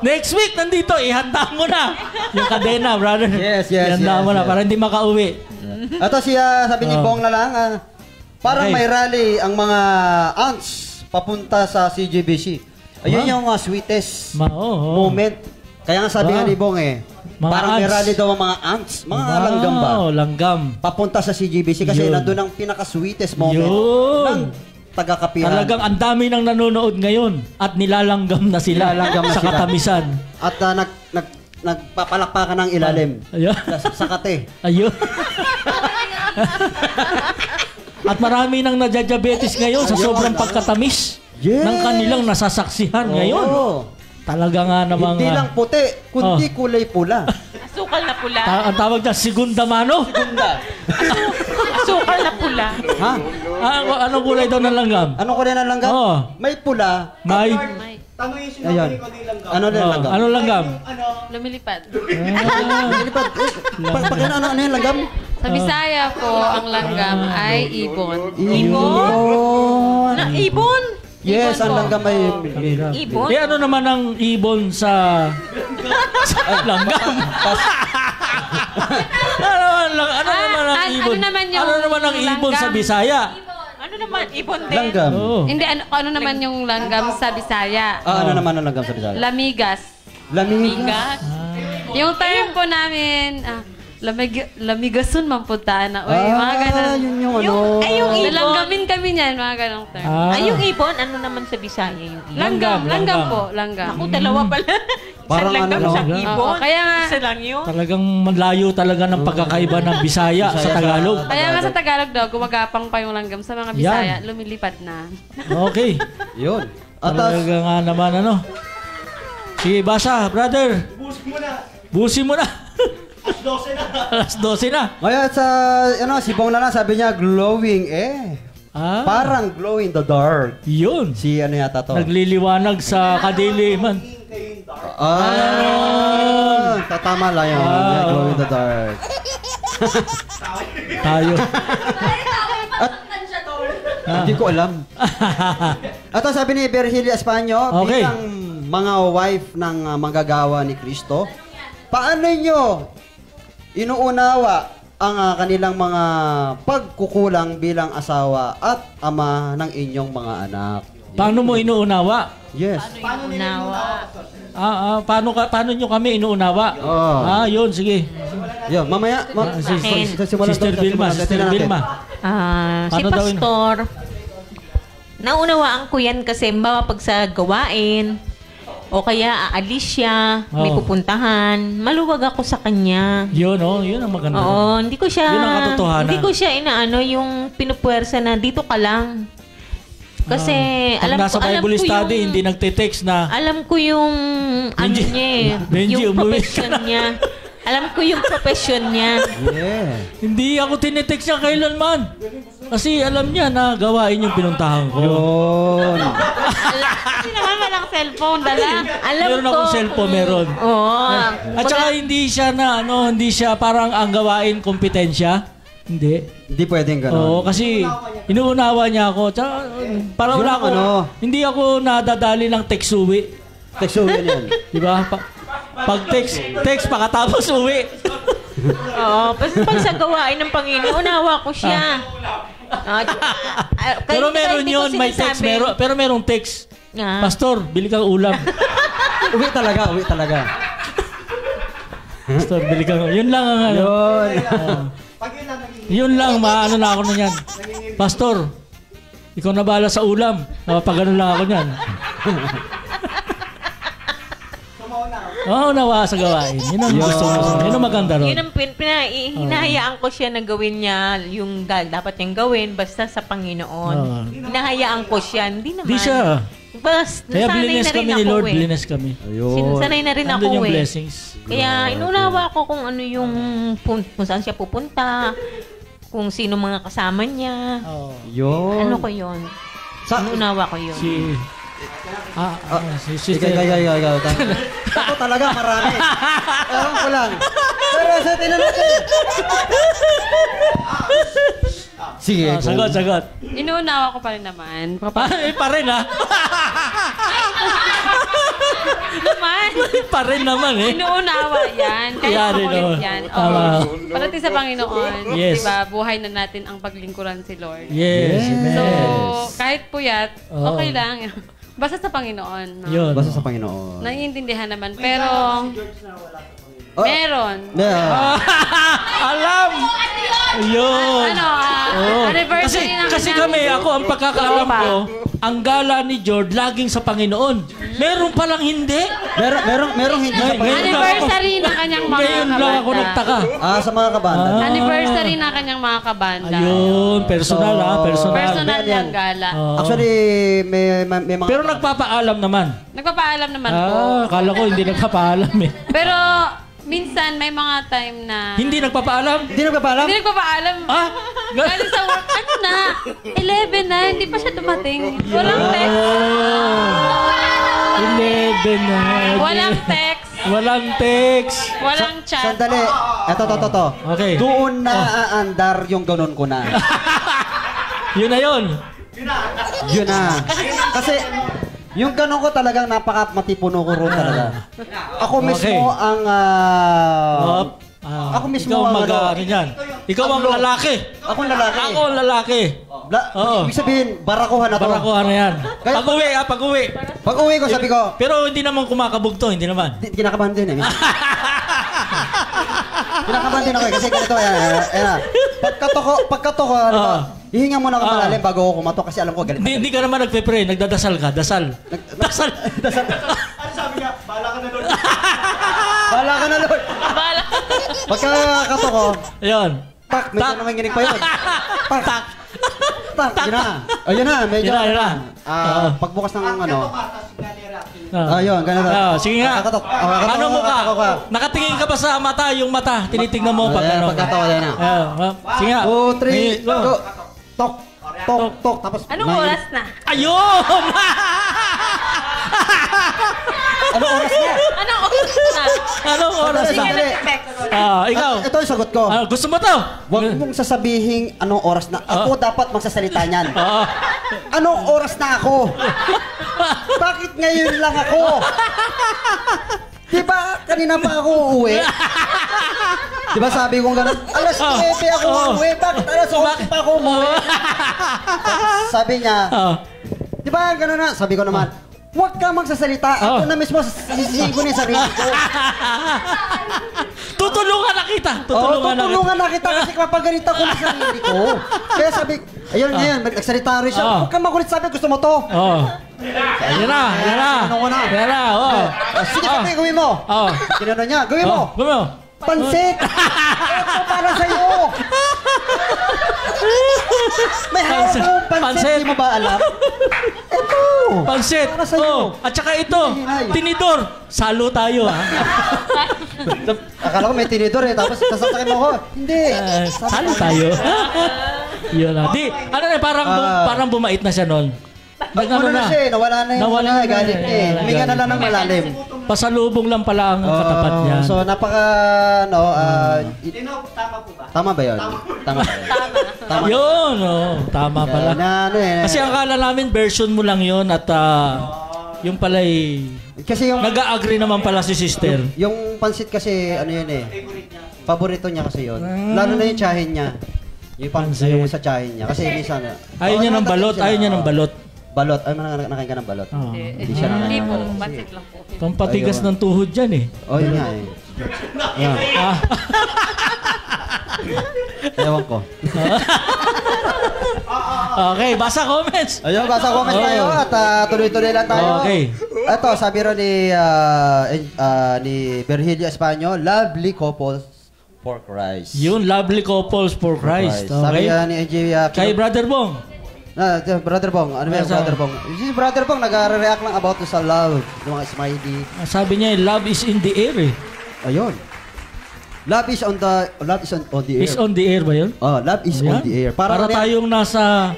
Next week, nandito, ihanda mo na yung kadena, brother. Yes. Ihanda mo na para hindi makauwi. Ito siya, sabi ni Bong na lang, parang Okay. may rally ang mga ants papunta sa CGBC. Ayun yung sweetest moment. Kaya nga sabi nga ni Bong Mga parang may ants. rally daw ang mga ants, mga langgam ba? Langgam. Papunta sa CGBC kasi Yun. nandun ang pinaka-sweetest moment Yun. ng taga-kapihan. Talagang ang dami nang nanonood ngayon at nilalanggam na sila Nilalanggam na sa sila. katamisan. At nagpapalakpakan ng ilalim Ayun. sa kate. Ayun. At marami nang nadya-diabetes ngayon sa sobrang pagkatamis ng kanilang nasasaksihan ngayon. Talaga nga namang... Hindi lang puti, kundi kulay pula. Asukal na pula. ang tawag na segunda mano. Asukal na pula. Ha? Anong kulay daw ng langgam? Anong kulay ng langgam? Oo. May pula. May... Tanongin si Ayan. Nobody ko din lang. Ano din langgam? Anong langgam? Lumilipad. Lilipad. Ano yung langgam? Sa Bisaya po, ang langgam ay ibon. Ibon. Na ibon? Yes, ang langgam ay... Ibon? Eh ano naman ang ibon sa langgam? Ano naman ang ibon sa Bisaya? Ano naman? Ibon din? Langgam. Oo. Hindi, ano naman yung langgam sa Bisaya? Ano naman ang langgam sa Bisaya? Lamigas. Lamigas. Yung term po namin, lamigasun man punta na. Uy, mga ganun. Yun yung ano. Yung ibon. Nalanggamin kami niyan, mga ganong term. Yung ibon, ano naman sa Bisaya yung ibon? Langgam po, langgam. Ako, dalawa pala. Parang Isang langgam, ano, isang no? ibon. Oo, kaya nga- Isa lang yun. Talagang malayo talaga ng pagkakaiba ng Bisaya sa Tagalog. Kaya nga sa Tagalog daw, gumagapang pa yung langgam. Sa mga Bisaya, lumilipad na. Okay. Yun. At tas, Talaga nga naman ano. Sige, basa, brother. Busin mo na. Alas 12 na. ngayon sa, si Bong na lang, sabi niya, glowing Parang glow in the dark. Yun. Si ano yata to? Nagliliwanag sa kadiliman. Tatama lang yun. Glow in the dark. Tayo. Hindi ko alam. At sabi ni Virgilio Espanyo, Okay. bilang mga wife ng manggagawa ni Kristo, paano nyo inuunawa ang kanilang mga pagkukulang bilang asawa at ama ng inyong mga anak? Paano mo inuunawa? Yes. Unawa. Paano nyo kami inuunawa? Oo. Yun, sige. Yo, mamaya, Sister Vilma, Sister Vilma. Si Paano daw yun? Pastor, naunawaan ko yan kasi bawa pag sa gawain, o kaya aalis siya, may Oo. pupuntahan, maluwag ako sa kanya. Yun, yun ang maganda. Oo, hindi ko siya, Yun ang katotohanan. hindi ko siya inaano yung pinupuwersa na dito ka lang. Kasi Pag nasa Bible study, hindi nagte-text na, alam ko yung ano Benji, niya eh, Benji, yung umuwi profession niya. Alam ko yung profession niya. Yeah. hindi ako tinetext niya kailanman. Kasi alam niya na gawain yung pinuntahan ko. Yun. Hindi naman walang cellphone, dala. Alam Meron ko. akong cellphone, meron. Oo. At saka hindi siya hindi siya parang ang gawain kompetensya. Hindi. Hindi pwedeng gano'n. Oo, kasi inuunawa niya ako. Tsaka, parang Yun wala ang ako, ano. hindi ako nadadali ng text uwi. Text uwi yan. Di ba? Pag text pakatapos uwi. Oo, pag sa gawain ng Panginoon, unawa ko siya. Pero meron yun, may text. Pero merong text. Pastor, bili kang ulam. Uwi talaga, uwi talaga. Pastor, bili kang yun lang ang ano. Yun lang, maano na ako na yan. Pastor, ikaw na bahala sa ulam. Napapagano lang ako niyan. Oo, nawa sa gawain. Yun ang gusto mo. Yun ang maganda ron. Yun ang hinahayaan ko siya na gawin niya yung dapat niyang gawin basta sa Panginoon. Hinahayaan ko siya. Hindi naman. Hindi siya. Bas, Kaya nasanay blines na rin kami ako ni Lord, eh. blines kami. Sanay na rin ako Nandun yung eh. blessings. Kaya inunawa ko kung ano yung kung saan siya pupunta, kung sino mga kasama niya. Yun. Ano ko yun? Sa, Inunawa ko yun. Sister. Ikaw. Ako talaga marami. Ewan ko lang. Pero sa tingnan natin. Sige, Sagot. Inuunawa ko pa rin naman. Pa rin ha? Naman. Pa rin naman eh. Inuunawa yan. Kahit Yan, makulit no. yan. Tama. Parating sa Panginoon. Yes. Diba, buhay na natin ang paglingkuran si Lord. Yes. So, Yes. kahit puyat, Oo. okay lang. Basta sa Panginoon. No? Yun. Basta sa Panginoon. Naiintindihan naman. Pero, meron. Yeah. Alam! Yun. Anniversary ng Kasi namin. kami, ako ang pagkakaalam Oo pa. ko, ang gala ni George laging sa Panginoon. Meron palang hindi. Merong hindi sa Panginoon. Anniversary ng kanyang mga Ngayon lang ako kabanda. nagtaka. Sa mga kabanda. Anniversary ng kanyang mga kabanda. Ayun, personal ha, personal. Personal Yan. yung gala. Oo. Actually, may mga... Pero nagpapaalam naman. Nagpapaalam naman po. Akala ko hindi nagpapaalam eh. Pero, minsan may mga time na... Hindi nagpapaalam? Hindi nagpapaalam? Hindi nagpapaalam. Ah? Galing sa work, ano na? 11 na, hindi pa siya dumating. Walang text. 11 na. Walang text. Walang text. Walang chat. Sandali. Ito. Okay. Doon na aandar yung ganun ko na. Yun na yun. Yun na. Kasi, yung ganun ko talagang napaka-matipuno ko rin talaga. Ako mismo ang... ako mismo ikaw ang ano yan. Ikaw ang lalaki. Ako ang lalaki. Ako ang lalaki. Oo. Ibig sabihin, barakuhan na to. Barakuhan na yan. Kaya- Pag-uwi. Pag uwi ko, sabi ko, Pero hindi naman kumakabugto, hindi naman. kinakabahan din eh. Kinakabahan din ako eh. Kasi ganito, yan. Pagkatoko, ano ba? Hihinga muna ako malalim bago ako kumatok kasi alam ko galit. Hindi ka naman nagpe-pray, nagdadasal ka. Dasal. Ano sabi niya? Bahala ka na doon. Bahala ka na, Lord. Pagkakatoko, Ayun. tak, medyo naman ginig pa yun. Tak. Yun na. Ayun na, medyo. Yun na. Pagbukas ng ano. Ah. Ayun, ganito. Sige nga. Kakatok. Ano mo ka? Kakatok ka. Nakatingin ka ba sa mata? Yung mata, tinitignan mo pag ano. Pagkatawa yan na. Sige nga. 2, 3, Go. go. Tok. Tapos, Anong oras na? Ayun! Anong oras na? Anong oras na? Anong oras Sige na? na si Bex. Ikaw. Ito yung sagot ko. Gusto mo to? Huwag mong sasabihin anong oras na. Ako dapat magsasalita niyan. Oo. Anong oras na ako? Bakit ngayon lang ako? Diba kanina pa ako uuwi? Diba sabi ko gano'n, alas 9 ako uuwi, bakit alas 11 pa ako umuwi? Sabi niya, diba gano'n na? Sabi ko naman, huwag ka magsasalita. Ako na mismo sisihin ko niya sarili ko. Tutulungan na kita. Tutulungan na kita kasi kapagalita ko na sarili ko. Kaya sabi, ayun ngayon, nagsalita rin siya. Huwag ka makulit, sabi, gusto mo to. Yan na. Sige, sabi, gawin mo. Kinano niya, gawin mo. Gawin mo. Pansit! Ito para sa'yo! May hawak mong pansit, di mo ba alam? Ito! Pansit. Para sa'yo. At saka ito, tinidor. Salo tayo ha. Akala ko may tinidor eh, tapos sasakin mo ko. Hindi. Salo tayo. Yun na. Di, ano na, parang bumait na siya noon. Ano na siya eh, nawala na yung galit niya eh. Huminga na lang ng malalim. Pasalubong lang pala ang katapat niya. So napaka, Tama po ba? tama ba yun? Tama. Yun, tama pala. Kasi ang akala namin version mo lang yun at yung pala'y kasi yung nag-agree naman pala si sister. yung pansit kasi ano yun eh. Paborito niya kasi yun. Lalo na yung tsahin niya. Yung pansit yung sa tsahin niya kasi minsan Ayaw niya ng balot, ayaw niya ng balot. Balot. Ay, nakain ka ng balot. Hindi siya nakain Hindi ng po, balot. pansit lang po. Pampatigas ng tuhod dyan eh. Oh, yun nga eh. Ewan ko. Okay, basa comments. Ayun, basa comments tayo at tuloy-tuloy lang tayo. Okay. Ito, sabi rin ni Virgilio Españo, lovely couples pork rice. Yun, lovely couples for Christ. Sabi Okay. ni NJ Kay Brother Bong. Brother Bong, ano ba yung Brother Bong? Si Brother Bong nag-react lang about sa love, yung mga smiley. Sabi niya, love is in the air eh. Ayun. Love is on the air. Is on the air ba yun? Oh, love is on the air. Para tayong nasa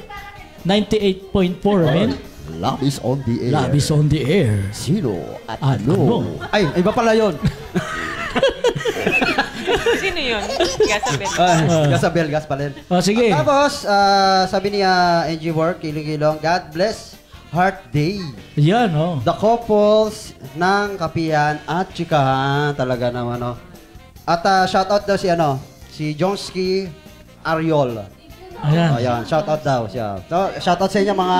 98.4, amen? Love is on the air. Love is on the air. Sino at At ano? ano? Ay, iba pala yun. Sino yun? Gasabel. Gasabel, gas pala yun. Sige. At tapos, sabi ni NG Work, Kilong-Kilong, God bless Heart Day. Yan, oh. The couples ng kapihan at chikahan. Talaga naman, no? At shoutout daw si Jonsky Ariol. Ayan. Ayan, shoutout daw siya. So, shoutout sa inyo mga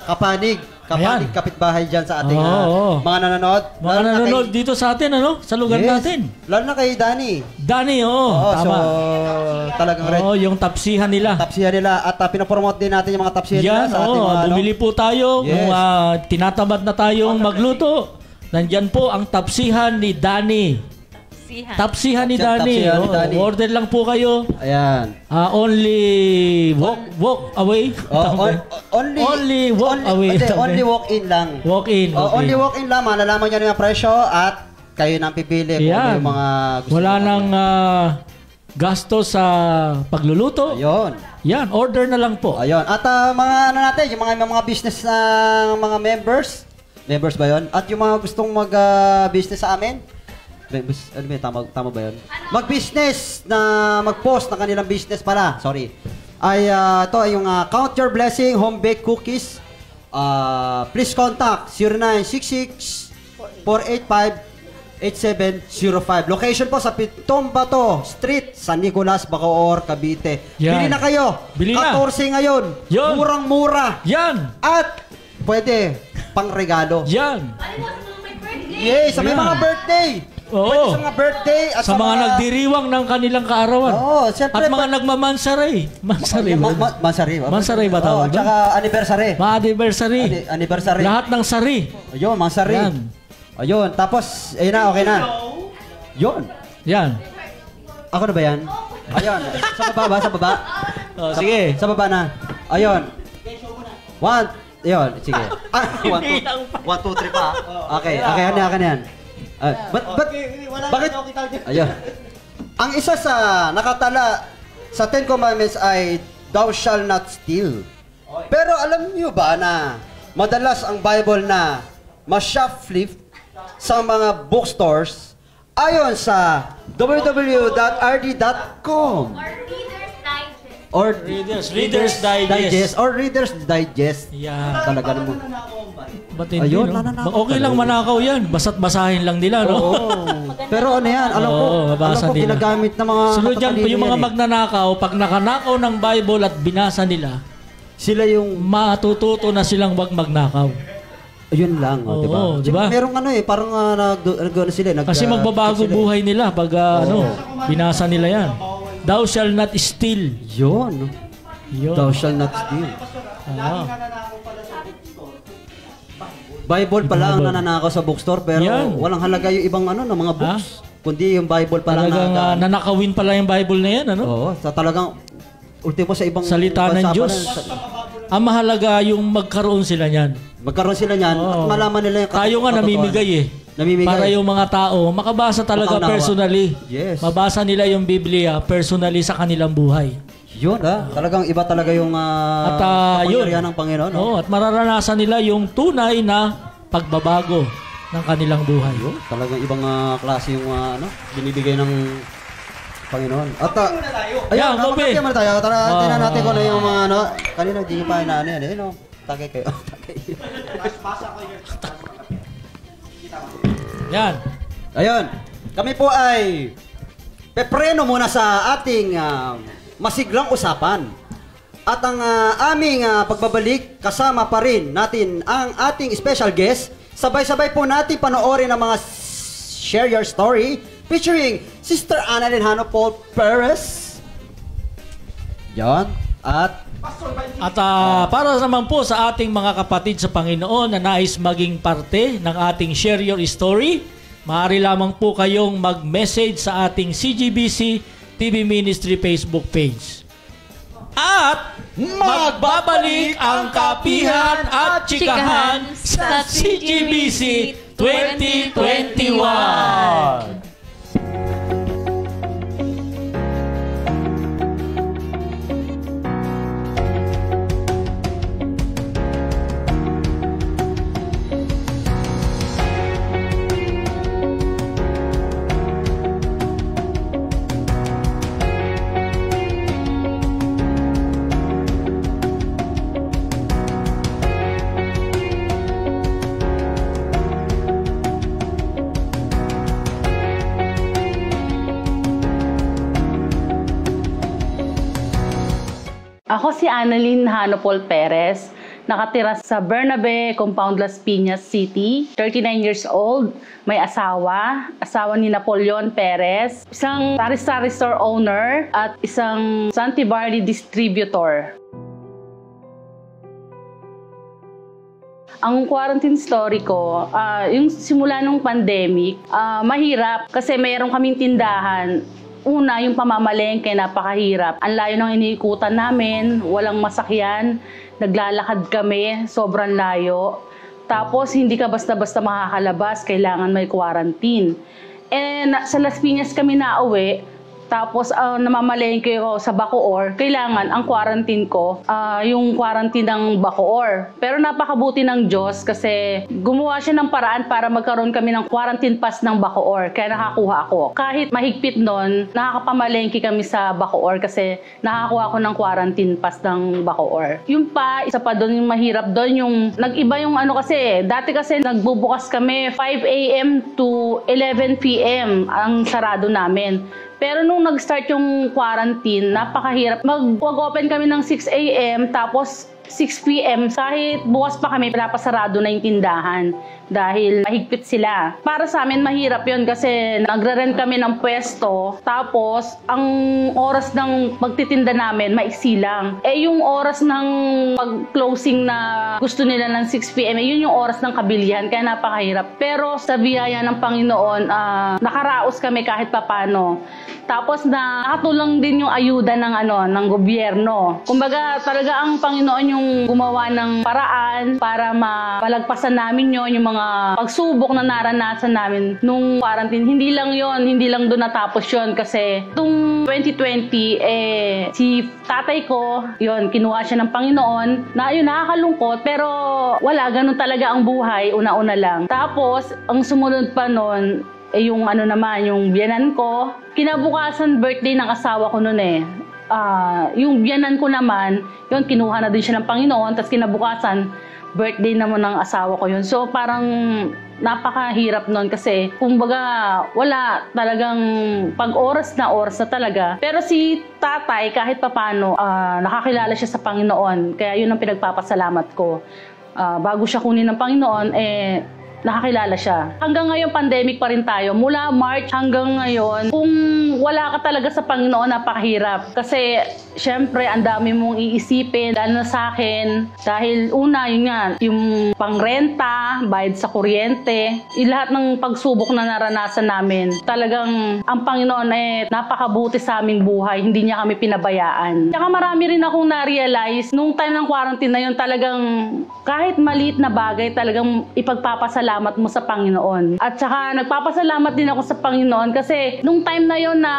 kapanig, Ayan. kapitbahay dyan sa ating mga nanonood. Mga nanonood dito sa atin, ano? Sa lugar natin. Lalo na kay Danny. Danny, tama. So, talagang red. Yung tapsihan nila. Tapsihan nila. At pinapromote din natin yung mga tapsihan nila sa ating mga bumili po tayo. Yes. Kung tinatamad na tayong magluto, nandyan po ang tapsihan ni Danny. Tapsihan ni Danny. Order lang po kayo. Ayan. Only walk away. Only walk away. Only walk in lang. Walk in. Okay. Only walk in lang. Malalaman nyo na yung presyo at kayo nang pipili kung ano yung mga gusto. Wala nang gasto sa pagluluto. Ayun. Yan, order na lang po. Ayun. At mga natin, yung mga business ng mga members. Members ba yun? At yung mga gustong mag-business sa amin. Ano ba, tama ba yun? Mag-business na mag-post ng kanilang business pala. Sorry. Ito ay yung Count Your Blessing Home Baked Cookies. Please contact 0966-485-8705. Location po sa Pitong Bato Street, San Nicolas, Bacoor, Cavite. Yan. Bili na kayo. Bili na. 14 ngayon. Yun. Murang-mura. Yan. At pwede pang regalo. Yan. Yes, sa may mga birthday. Oo. Sa mga birthday at sa mga nagdiriwang ng kanilang kaarawan. Oo, siyempre. At mga nagmamansaray. Mansaray ba? Mansari. Mansaray ba tawag? Tsaka anniversary. Ma-anniversary. Anniversary. Lahat ng sari. Ayun, mansari. Yan. Ayun, tapos, ayun na, okay na. Yun. Yan. Ako na ba yan? Ayun. Sa baba ba? Sa baba? Sige. Sa baba na. Ayun. One. Ayun, sige. 1, 2, 3 pa. Okay, ano yan? Bakit? Ayun. Ang isa sa nakatala sa 10 Commandments ay thou shall not steal. Pero alam niyo ba na madalas ang Bible na ma-shoplift sa mga bookstores ayon sa www.rd.com or Reader's Digest. Or Reader's Digest. Yan. Talaga naman. Ba't hindi, Ayun, no? nananakaw Okay lang manakaw yan. Basta't basahin lang nila, no? Oo. Pero ano yan, alam ko nila. ginagamit ng mga Sunod yan, matatalino yung mga yan eh. magnanakaw, pag nakanakaw ng Bible at binasa nila, Sila yung, matututo na silang wag magnakaw. ayun lang, diba? Oo, diba? Merong parang sila. Kasi magbabago buhay nila pag binasa nila yan. Thou shall not steal. Yun. Yun. Thou shall not steal. Bible pala ang nananakaw sa bookstore pero Yan. walang halaga yung ibang mga books. Kundi yung Bible pala Talagang nanakawin pala yung Bible na yan, ano? Oo, sa talagang ultimo sa ibang Salita ng bansa pa Diyos. Ang mahalaga yung magkaroon sila niyan. Magkaroon sila niyan at malaman nila yung Tayo nga namimigay eh. Namimigay. Para yung mga tao, makabasa talaga Makaunawa. personally. Yes. Mabasa nila yung Biblia personally sa kanilang buhay. Yun talagang iba talaga yung kapangyarihan ng Panginoon. No? Oo, at mararanasan nila yung tunay na pagbabago ng kanilang buhay. Yun, talagang ibang klase yung binibigay ng Panginoon. At Yan, Bobby. magkakaya muna tayo. Tara, tingnan natin kung ano yung mga kanina di pa inaano yan. Tagay kayo. Yan. Ayun. Kami po ay pepreno muna sa ating masiglang usapan. At ang aming pagbabalik, kasama pa rin natin ang ating special guest. Sabay-sabay po natin panoorin ang mga Share Your Story featuring Sister Annalyn Hano Paul Perez. Yan. At Para naman po sa ating mga kapatid sa Panginoon na nais maging parte ng ating Share Your Story, maaari lamang po kayong mag-message sa ating CGBC TV Ministry Facebook page. At magbabalik ang kapihan at chikahan sa CGBC 2021. Ako si Annalyn Hanopol Perez, nakatira sa Bernabe, Compound Las Piñas City, 39 years old, may asawa ni Napoleon Perez, isang sari-sari store owner at isang Santi Bardi distributor. Ang quarantine story ko, yung simula nung pandemic, mahirap kasi mayroon kaming tindahan. Una, yung pamamalengke, napakahirap. Ang layo ng iniikutan namin, walang masakyan, naglalakad kami, sobrang layo. Tapos, hindi ka basta-basta makakalabas, kailangan may quarantine. And sa Las Piñas kami nauwi, tapos namamalengke ko sa Bacoor, kailangan ang quarantine ko, yung quarantine ng Bacoor. Pero napakabuti ng Diyos kasi gumawa siya ng paraan para magkaroon kami ng quarantine pass ng Bacoor. Kaya nakakuha ako. Kahit mahigpit nun, nakakapamalengke kami sa Bacoor kasi nakakuha ako ng quarantine pass ng Bacoor. Yung pa, isa pa doon yung mahirap doon, yung nag-iba yung ano kasi, dati kasi nagbubukas kami 5 a.m. to 11 p.m. ang sarado namin. Pero nung nag-start yung quarantine, napakahirap. Mag-open kami ng 6 a.m. tapos 6 p.m. Kahit bukas pa kami, pinapasarado na yung tindahan dahil mahigpit sila. Para sa amin, mahirap yun kasi nagre-rent kami ng pwesto. Tapos, ang oras ng magtitinda namin, maiksi lang. Yung oras ng pag-closing na gusto nila ng 6 p.m., yun yung oras ng kabilihan. Kaya napakahirap. Pero sa biyaya ng Panginoon, nakaraos kami kahit papano. Tapos nakatulong din yung ayuda ng gobyerno. Kumbaga talaga ang Panginoon yung gumawa ng paraan para mapalagpasan namin yon, yung mga pagsubok na naranasan namin nung quarantine. Hindi lang doon natapos yon kasi itong 2020 si tatay ko, yon kinuha siya ng Panginoon na yun nakakalungkot pero wala, ganun talaga ang buhay, una-una lang. Tapos ang sumunod pa nun yung yung biyanan ko. Kinabukasan birthday ng asawa ko noon yung biyanan ko naman, yun kinuha na din siya ng Panginoon, tapos kinabukasan birthday naman ng asawa ko yun. So parang napakahirap noon kasi kumbaga wala talagang pag-oras na talaga. Pero si tatay kahit papano nakakilala siya sa Panginoon. Kaya yun ang pinagpapasalamat ko. Bago siya kunin ng Panginoon, nakakilala siya. Hanggang ngayon, pandemic pa rin tayo. Mula March hanggang ngayon, kung wala ka talaga sa Panginoon, napakahirap. Kasi, syempre, ang dami mong iisipin, lalo na sa akin. Dahil una, yun nga, yung pangrenta, bayad sa kuryente, lahat ng pagsubok na naranasan namin, talagang ang Panginoon napakabuti sa aming buhay. Hindi niya kami pinabayaan. Saka marami rin akong na-realize, nung time ng quarantine na yun, talagang kahit maliit na bagay, talagang ipagpapasalamat mo sa Panginoon. At saka nagpapasalamat din ako sa Panginoon kasi nung time na yon na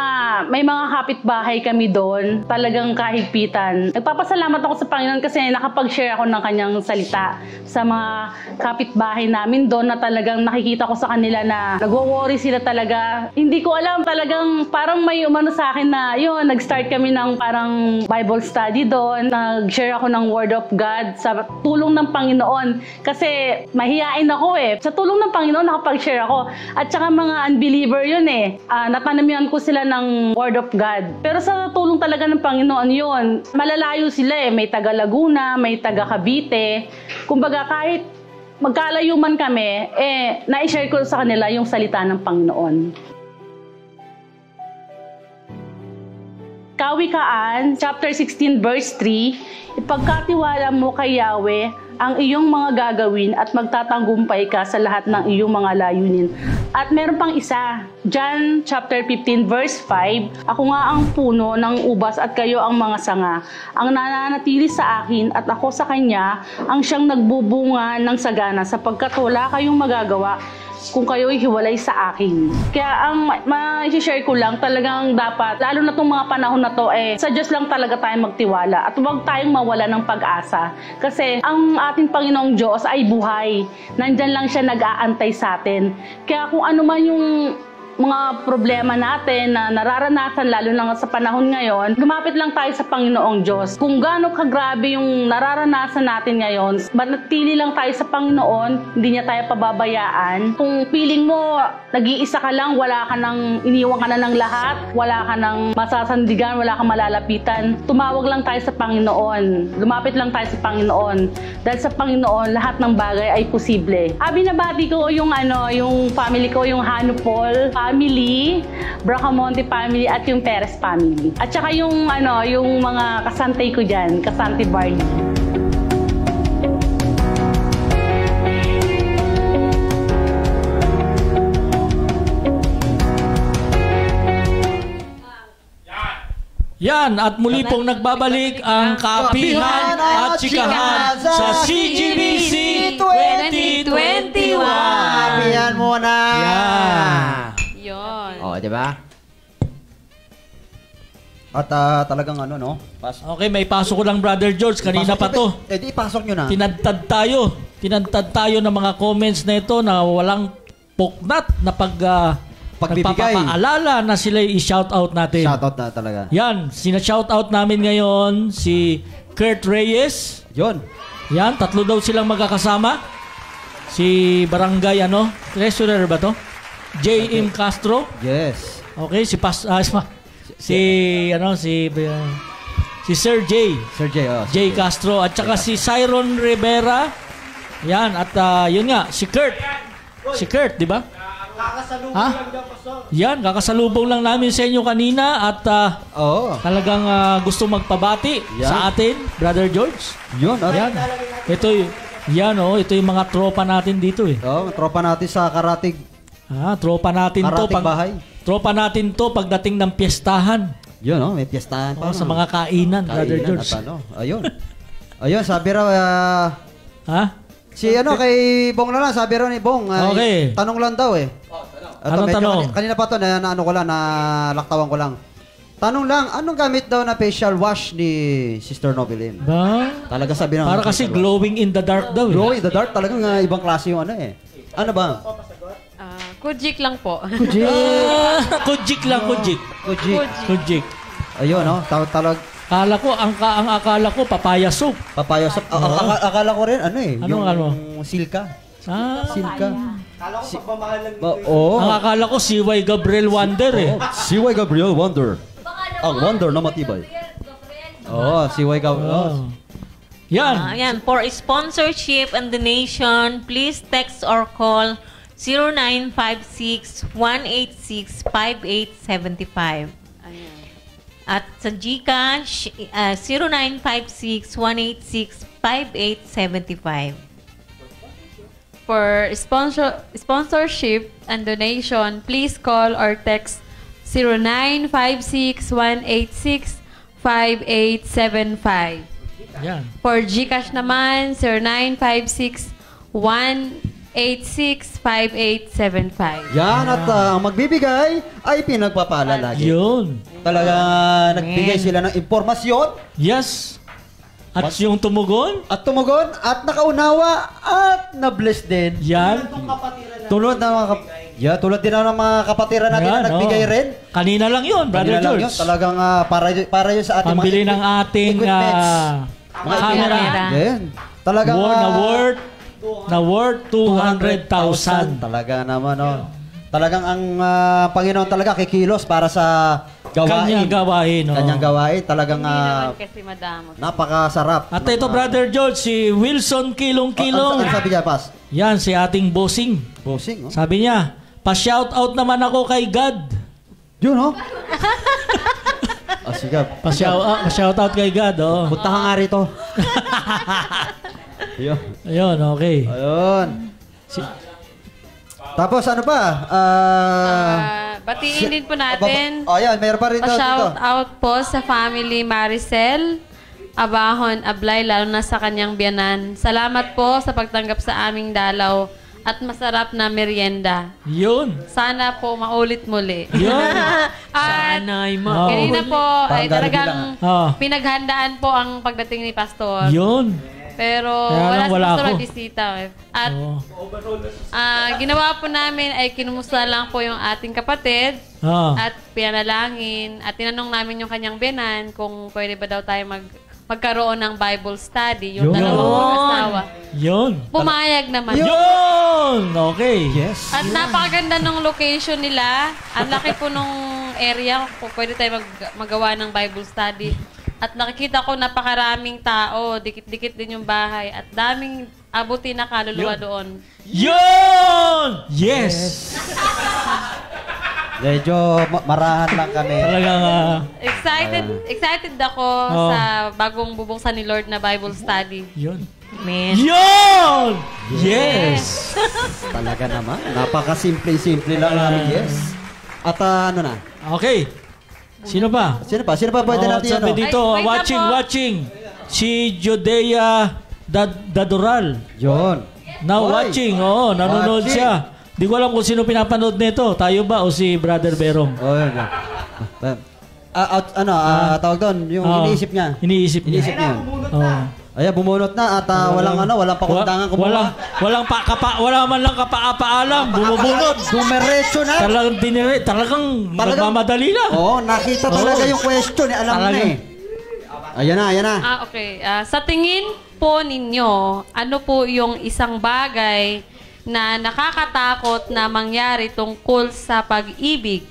may mga kapitbahay kami doon, talagang kahigpitan. Nagpapasalamat ako sa Panginoon kasi nakapag-share ako ng kanyang salita sa mga kapitbahay namin doon na talagang nakikita ko sa kanila na nagwo-worry sila talaga. Hindi ko alam, talagang parang may umano sa akin na yun, nag-start kami ng parang Bible study doon. Nag-share ako ng Word of God sa tulong ng Panginoon kasi mahihain ako Sa tulong ng Panginoon, nakapag-share ako. At saka mga unbeliever yun natanamihan ko sila ng Word of God. Pero sa tulong talaga ng Panginoon yun, malalayo sila may taga Laguna, may taga Cavite. Kumbaga kahit magkalayo man kami, na-share ko sa kanila yung salita ng Panginoon. Kawikaan, chapter 16, verse 3, ipagkatiwala mo kay Yahweh ang iyong mga gagawin at magtatanggumpay ka sa lahat ng iyong mga layunin. At meron pang isa, John chapter 15 verse 5, ako nga ang puno ng ubas at kayo ang mga sanga. Ang nananatili sa akin at ako sa kanya, ang siyang nagbubunga ng sagana sapagkat wala kayong magagawa kung kayo'y hiwalay sa akin. Kaya ang ma-share ko lang, talagang dapat, lalo na itong mga panahon na to, sa Diyos lang talaga tayo magtiwala at huwag tayong mawala ng pag-asa. Kasi ang ating Panginoong Diyos ay buhay. Nandyan lang siya nag-aantay sa atin. Kaya kung ano man yung mga problema natin na nararanasan, lalo na sa panahon ngayon, lumapit lang tayo sa Panginoong Diyos. Kung gaano kagrabe yung nararanasan natin ngayon, manatili lang tayo sa Panginoon, hindi niya tayo pababayaan. Kung feeling mo, nag-iisa ka lang, wala ka nang, iniwan ka na ng lahat, wala ka nang masasandigan, wala kang malalapitan, tumawag lang tayo sa Panginoon. Lumapit lang tayo sa Panginoon. Dahil sa Panginoon, lahat ng bagay ay posible. Binabati ko yung yung family ko, yung Hanupol family, Bracamonte family, at yung Perez family. At saka yung mga kasantay ko dyan, Kasante Barney. Yan, at muli pong nagbabalik ang Kapihan at Chikahan sa CGBC 2021. Kapihan muna. Yan. Yun. Oh, di ba? At talagang no? Okay, may pasok ko lang, Brother George. Kanina pa to. Di pasok nyo na. Tinadtad tayo ng mga comments na ito na walang poknat na Pagbibigay. Nagpapaalala na sila i-shoutout natin. Shoutout na talaga. Yan, sina-shoutout namin ngayon si Kurt Reyes. Yun. Yan, 3 daw silang magkakasama. Si Barangay treasurer ba to? J.M. Castro. Yes. Okay, si Sir J. Sir J. Oh, J. Castro at saka si Cyron Rivera. Yan, at yun nga, si Kurt. Si Kurt, di ba? Kakasalubong lang daw, Pastor. Yan, kakasalubong lang namin sa inyo kanina at talagang gusto magpabati sa atin, Brother George. Yun. Yan. Ito yung mga tropa natin dito eh. Tropa natin sa Karatig. Tropa natin Karatig bahay. Tropa natin to pagdating ng piyestahan. Yun, may piyestahan pa. Sa mga kainan, Brother George. Ayun. Ayun, sabi raw, kay Bong na lang, sabi raw ni Bong, okay. Tanong lang daw eh. Anong tanong? Kanina pa to, laktawan ko lang. Tanong lang, anong gamit daw na facial wash ni Sister Novelyn? Ba? Talaga sabi naman. Para kasi glowing in the dark daw eh. Glowing in the dark, talagang ibang klase yung eh. Ano ba? Kujik lang po. Kujik lang, kujik. Kujik. Ayun, talag. Ang akala ko, papaya soup. Papaya soup. Akala ko rin, yung silka. Silka. Kala ko pagmamahal lang dito. Ang akala ko, si Y. Gabriel Wonder eh. Si Y. Gabriel Wonder. Ang wonder na matibay. Si Y. Gabriel. Yan. Yan. For sponsorship and donation, please text or call 0956-186-5875. At sa GCash, 0956-186-5875. For sponsorship and donation, please call or text 0956-186-5875. Yan. For GCash naman, 0956-186-5875. Yan, at ang magbibigay ay pinagpapala lagi. Yun. Talaga nagbigay sila ng impormasyon. Yes. At yung tumugon? At tumugon, at nakaunawa, at na-bless din. Yan. Tulad din ng mga kapatiran natin na nagbigay rin. Kanina lang yun, Brother George. Yun. Talagang para yun sa ating pambili ng ating mga camera. Yan. Talagang na worth 200,000. Talaga naman, Talagang ang Panginoon talaga kikilos para sa gawain. Kanyang gawain. Talagang kasi madamot. napakasarap. At ito, Brother George, si Wilson Kilong-Kilong. Ano sabi niya, Pas? Yan, si ating bossing. Bossing, Sabi niya, pa-shoutout naman ako kay God. Yun, sige. Pa-shoutout kay God, Punta ka nga rito. Ayun, okay. Ayun. Tapos ano pa? Batiin din po natin. Ayan, mayroon pa rin dito. Shout out po sa family Maricel, Abahon, Ablay, lalo na sa kanyang biyanan. Salamat po sa pagtanggap sa aming dalaw at masarap na merienda. Yun. Sana po maulit muli. Yun. Sana'y Kanina po ay Parang talagang Ah. pinaghandaan po ang pagdating ni Pastor. Yun. Pero Kaya lang, wala wala ako. bisita. At Oo. ginawa po namin ay kinumusta lang po yung ating kapatid Ah. at pinalangin at tinanong namin yung kanyang biyanan kung pwede ba daw tayo magkaroon ng Bible study, yung Yun. dalawang mag-asawa. Yun. Pumayag naman. Yun! Okay. Yes. At napakaganda ng location nila. Ang laki po nung area kung pwede tayo magawa ng Bible study. At nakikita ko napakaraming tao, dikit-dikit din yung bahay at daming abuti na kaluluwa doon. Yun! Yes! Medyo marahan lang kami. Talagang, Excited ako Oh. sa bagong bubuksan ni Lord na Bible study. yun. Amen. Yun! Yes! Talaga naman. Napaka-simple-simple lang namin. Yes. At ano na? Okay. Sino pa? Sino pa? Sino pa pwede natin sabi ano? dito, Ay, wait na po. watching. Si Jodea Dadoral. Yun. Now Oy. watching. Oo, nanonood Watching. siya. Di ko alam kung sino pinapanood nito. Tayo ba o si Brother Berong? Oh, yun. Tawag doon, yung Oo. iniisip niya. Iniisip niya. Iniisip niya. Oo. Ayan, bumunot na at walang pakundangan kumuha. Wala man lang kapaalam, bumubunot. Dumiretso na. Talagang nagmamadali na. Oo, nakita talaga yung question. Alam na Talaga. Ayan na. Okay. Sa tingin po ninyo, ano po yung isang bagay na nakakatakot na mangyari tungkol sa pag-ibig?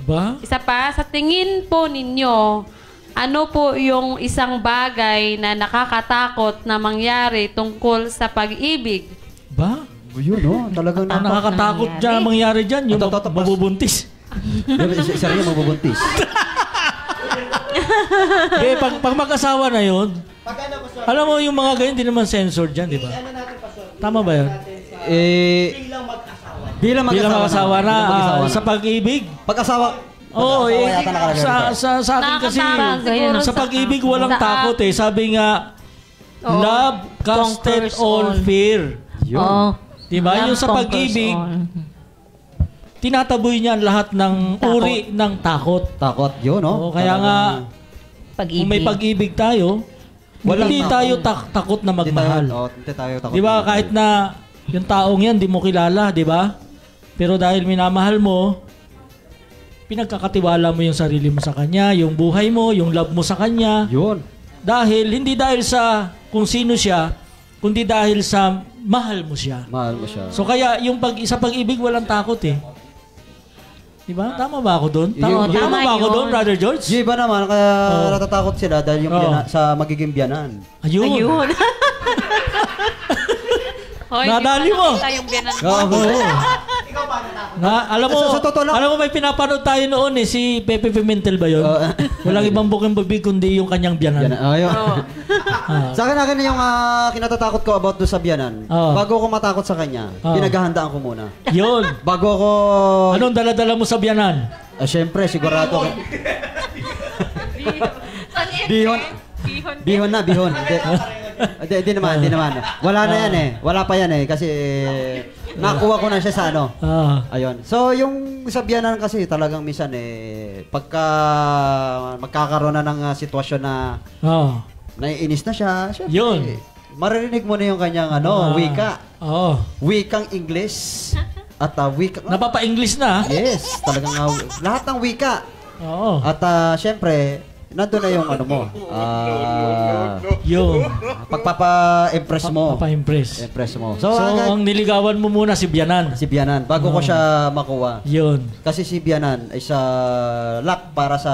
Ba? Isa pa, sa tingin po ninyo, ano po yung isang bagay na nakakatakot na mangyari tungkol sa pag-ibig? Ba? Yun, no? Talagang Ang nakakatakot dyan, mangyari dyan, yung Ito, mabubuntis. Isa rin yung mabubuntis. Pag mag-asawa na yun, alam mo yung mga ganyan, di naman censored dyan, di ba? Tama ba yun? Bilang mag-asawa na, Bilang mag-asawa sa pag-ibig. Pag-asawa. Oo, yata nakalagay sa akin kasi, Nakakatakot siguro sa pag-ibig walang sa takot eh. Sabi nga, love casted Conquers all all. fear. Oh. Diba? Love Yung sa conquers pag-ibig, all. tinataboy niya lahat ng Takot. uri ng takot. Takot, yun, no? Oo, kaya nga, Pag-ibig. kung may pag-ibig tayo, hindi tayo takot na magmahal. Hindi tayo takot. Di ba? Kahit na yung taong yan, di mo kilala, di ba? Pero dahil minamahal mo, pinagkakatiwala mo yung sarili mo sa kanya, yung buhay mo, yung love mo sa kanya. Yun. Hindi dahil sa kung sino siya, kundi dahil sa mahal mo siya. Mahal mo siya. So kaya yung sa pag-ibig walang takot eh. Diba? Tama ba ako doon? Tama tama ba ako yun. doon, Brother George? Yung iba naman, kaya natatakot sila dahil yung sa magiging biyanan. Ayun. Ayun. Hoy, Nadali mo. Yung biyanan mo. Oo. Alam mo, Sa totoo lang- alam mo may pinapanood tayo noon eh, si Pepe Pimentel ba yun? Walang ibang bukang bibig kundi yung kanyang biyanan. Ayun. Ah. Sa akin yung kinatatakot ko about doon sa biyanan. Bago ko matakot sa kanya, pinaghahandaan ko muna. Yun. Bago ko... Anong dala-dala mo sa biyanan? Siyempre, sigurado ko. Bihon. Bihon na, bihon. Hindi naman. Wala na yan eh. Wala pa yan eh. Kasi nakuha ko na siya sa ano. Ayun. So, yung sa biyanan kasi talagang minsan pagka magkakaroon na ng sitwasyon na naiinis na siya, syempre, Yun. maririnig mo na yung kanyang wika. Oo. Wikang English. At wika... Napapa-English na. Yes, talagang lahat ng wika. Oo. At syempre, nandun na yung ano mo. Yung Pagpapa-impress mo. papa-impress. Impress mo. So, ang niligawan mo muna si Bianan. si Bianan, bago ko siya makuha. Yun. Kasi si Bianan ay sa lock para sa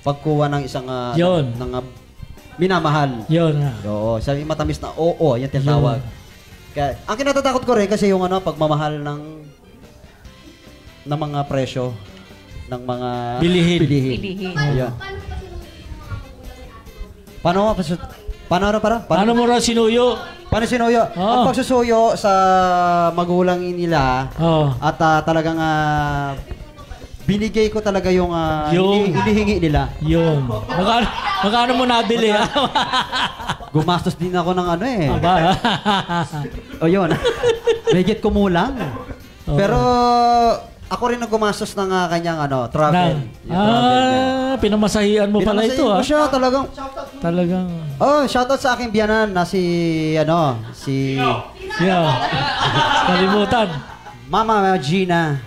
pagkuha ng isang Yun. ng minamahal. Yun. Oo, sabi matamis na oo, yan tinatawag. Kaya, ang kinatatakot ko rin kasi yung pagmamahal ng mga presyo ng mga Bilihin. Bilihin. Ayan. Paano Paano mo raw sinuyo? Paano sinuyo? Ang pagsusuyo sa magulang nila at talagang binigay ko talaga yung hinihingi nila. Yun. Magkano mo nabili? Gumastos din ako ng Aba. O yun. Medyo kumulang. Pero ako rin ang gumastos ng kanyang travel. Yung travel niya. Pinamasahian mo pala ito, Pinamasahin ko siya, Talagang... shoutout sa aking biyanan na si Kalimutan. Mama Gina.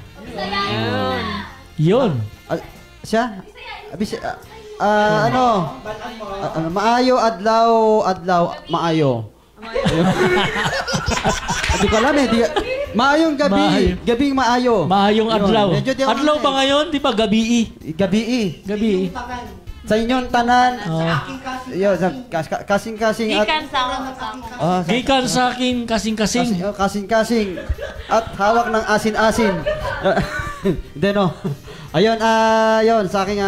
Yun. Siya? Maayo, maayo. Hindi ko alam maayong gabi. Gabing maayo. Maayong adlaw. Adlaw ba ngayon? Di ba gabi? Gabi. Sa inyong tanan. Kasing-kasing at... Gikan sa akin kasing-kasing. Kasing-kasing. At hawak ng asin-asin. Hindi no. Ayun, sa aking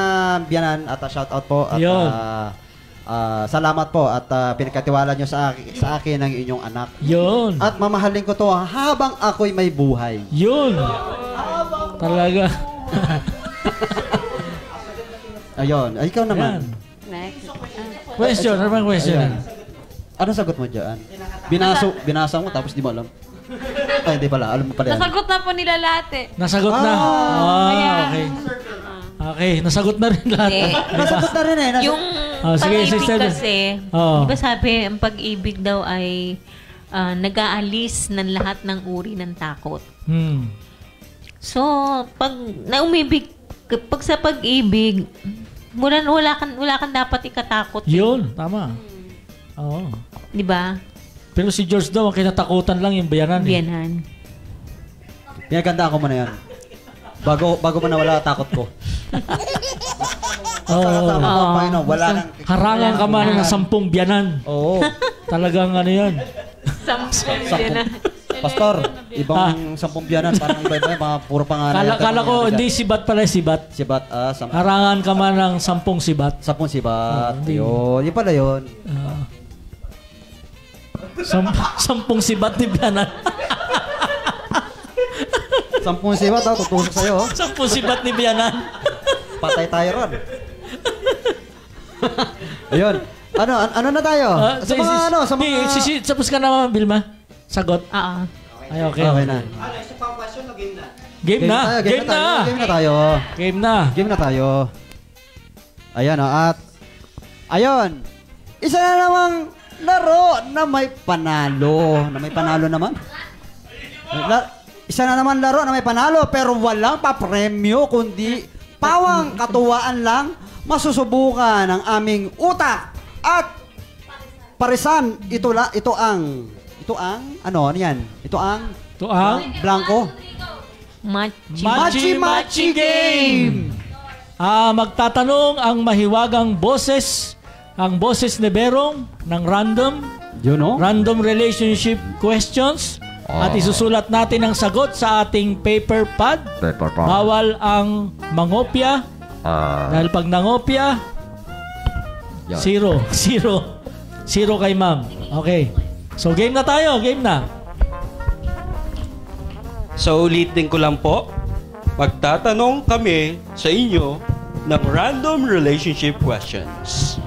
biyanan at shoutout po. At salamat po at pinagkatiwala nyo sa akin ang inyong anak. Yun. At mamahalin ko to habang ako'y may buhay. Yun. Talaga. Ayun. Ay, ikaw naman. Next. Question. Ano bang question? Ano sagot mo dyan? Binasa mo tapos di mo alam. Ay, hindi pala. Alam mo pala yan. Nasagot na po nila lahat eh. Nasagot na. Okay. Okay, nasagot na rin lahat. Nasagot na rin eh. Yung sige, pag-ibig sister. kasi, di ba sabi, ang pag-ibig daw ay nag-aalis ng lahat ng uri ng takot. So, pag sa pag-ibig, wala kang dapat ikatakot. Yun, tama. Oo. Di ba? Pero si George daw, ang kinatakutan lang yung bayanan. Biyanan. Pinagandaan ko muna yan. Bago mo nawala takot ko. Wala nang... Harangan ka man ng 10 biyanan. Oo. Talagang ano yan. 10 biyanan. Pastor, ibang 10 biyanan, parang iba-iba, mga puro pangalan. Kala ko, hindi sibat pala, sibat. Sibat, Harangan ka man ng 10 sibat. 10 sibat. Yun pala yun. 10 sibat ni biyanan. 10 sibat, tutusok sa'yo. 10 sibat ni biyanan. Patay tayo ron. Ayun. Ano na tayo? Tapos ka na, Vilma? Sagot? Oo. Ay, okay. Okay na. Isa pang question o game na? Game na. Game na tayo. Ayan at ayun. Isa na namang laro na may panalo. Naman. Isa na naman laro na may panalo pero walang pa-premyo kundi pawang katuwaan lang. Masusubukan ang aming utak at parisan. Ito ang blanco. Machi game. Magtatanong ang mahiwagang boses, ang boses ni Berong ng random relationship questions at isusulat natin ang sagot sa ating paper pad. Bawal ang mangopya. Dahil pag nangopya, zero kay ma'am. Okay. So game na tayo, game na. So ulitin ko lang po, magtatanong kami sa inyo ng random relationship questions.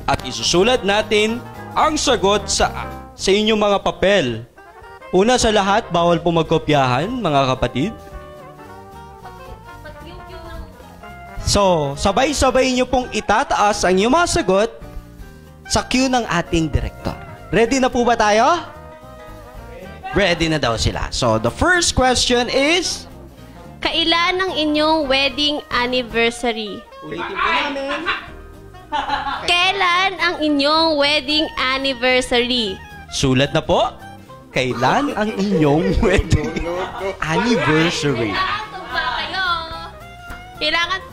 At isusulat natin ang sagot sa inyong mga papel. Una sa lahat, bawal po magkopyahan, mga kapatid. So, sabay-sabay nyo pong itataas ang inyong mga sagot sa cue ng ating director. Ready na po ba tayo? Ready na daw sila. So, the first question is... Kailan ang inyong wedding anniversary? Ulitin po namin. Kailan ang inyong wedding anniversary? Sulat na po. Kailan ang inyong wedding anniversary? Kailangan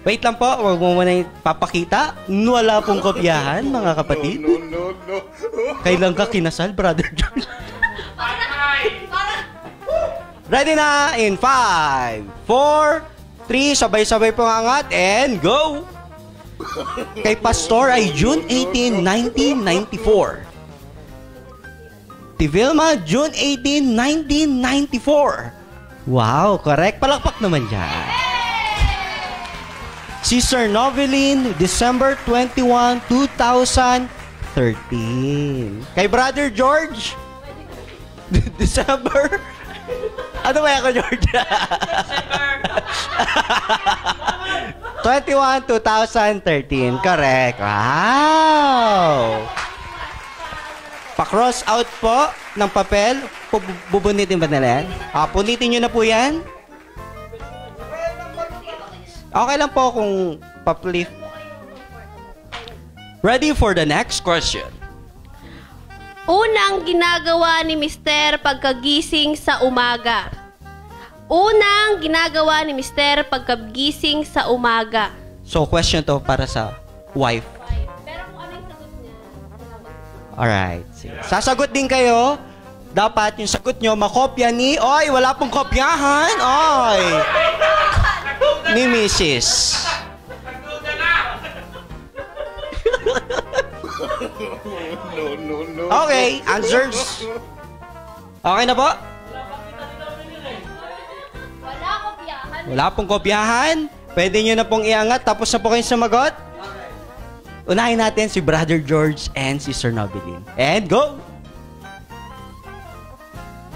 Wait lang po, huwag mo muna papakita. Wala pong kopyahan, mga kapatid. Kailan ka kinasal, Brother George? Ready na in 5, 4, 3, sabay-sabay pong angat, and go! Kay Pastor ay June 18, 1994. Ti Vilma, June 18, 1994. Wow, correct. Palakpak naman dyan. Sister Noveline, December 21, 2013. Kay Brother George, December Ano ba yan ko, George? 21, 2013. Correct. Wow! Pa-cross out po ng papel. Bubunitin ba nila yan? Punitin nyo na po yan. Okay lang po kung pa-flip. Ready for the next question. Unang ginagawa ni Mr. pagkagising sa umaga. Unang ginagawa ni Mr. pagkagising sa umaga. So, question to para sa wife. Pero kung ano yung sagot niya, alright. Sige. Sasagot din kayo. Dapat yung sagot nyo makopya ni... Oy, wala pong kopyahan. Oy. Ni Mrs. Okay, answers. Okay na po? Wala pong kopyahan. Pwede nyo na pong iangat. Tapos na po kayong sumagot. Unahin natin si Brother George and Sister Nobeline. And go!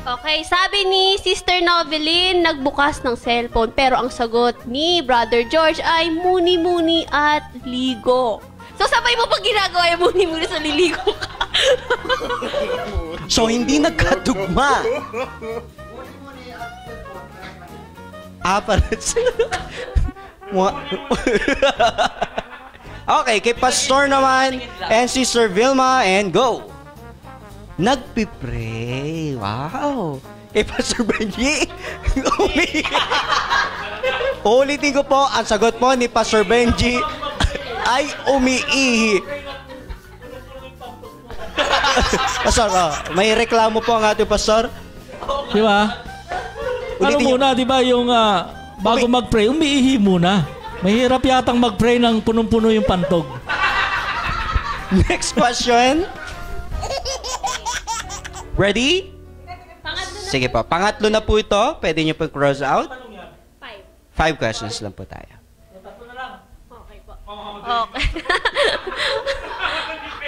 Okay, sabi ni Sister Noveline, nagbukas ng cellphone. Pero ang sagot ni Brother George ay muni-muni at ligo. So, sabay mo pag ginagawa yung muni-muni sa liligo ka. So, hindi nagkatugma. Parang okay, kay Pastor naman and Sister Vilma, and go! Nagpipray. Wow! Kay Pastor Benji, ulitin ko po, ang sagot po ni Pastor Benji ay umiihi. Pastor, may reklamo po ang ating Pastor. Di ba? Ano muna, di ba, yung bago mag-pray, umiihi muna. Mahirap yatang mag-pray ng punong-puno yung pantog. Next question. Ready? Sige po. Pangatlo na po ito. Pwede nyo po cross out. 5 questions lang po tayo. Okay po. Okay.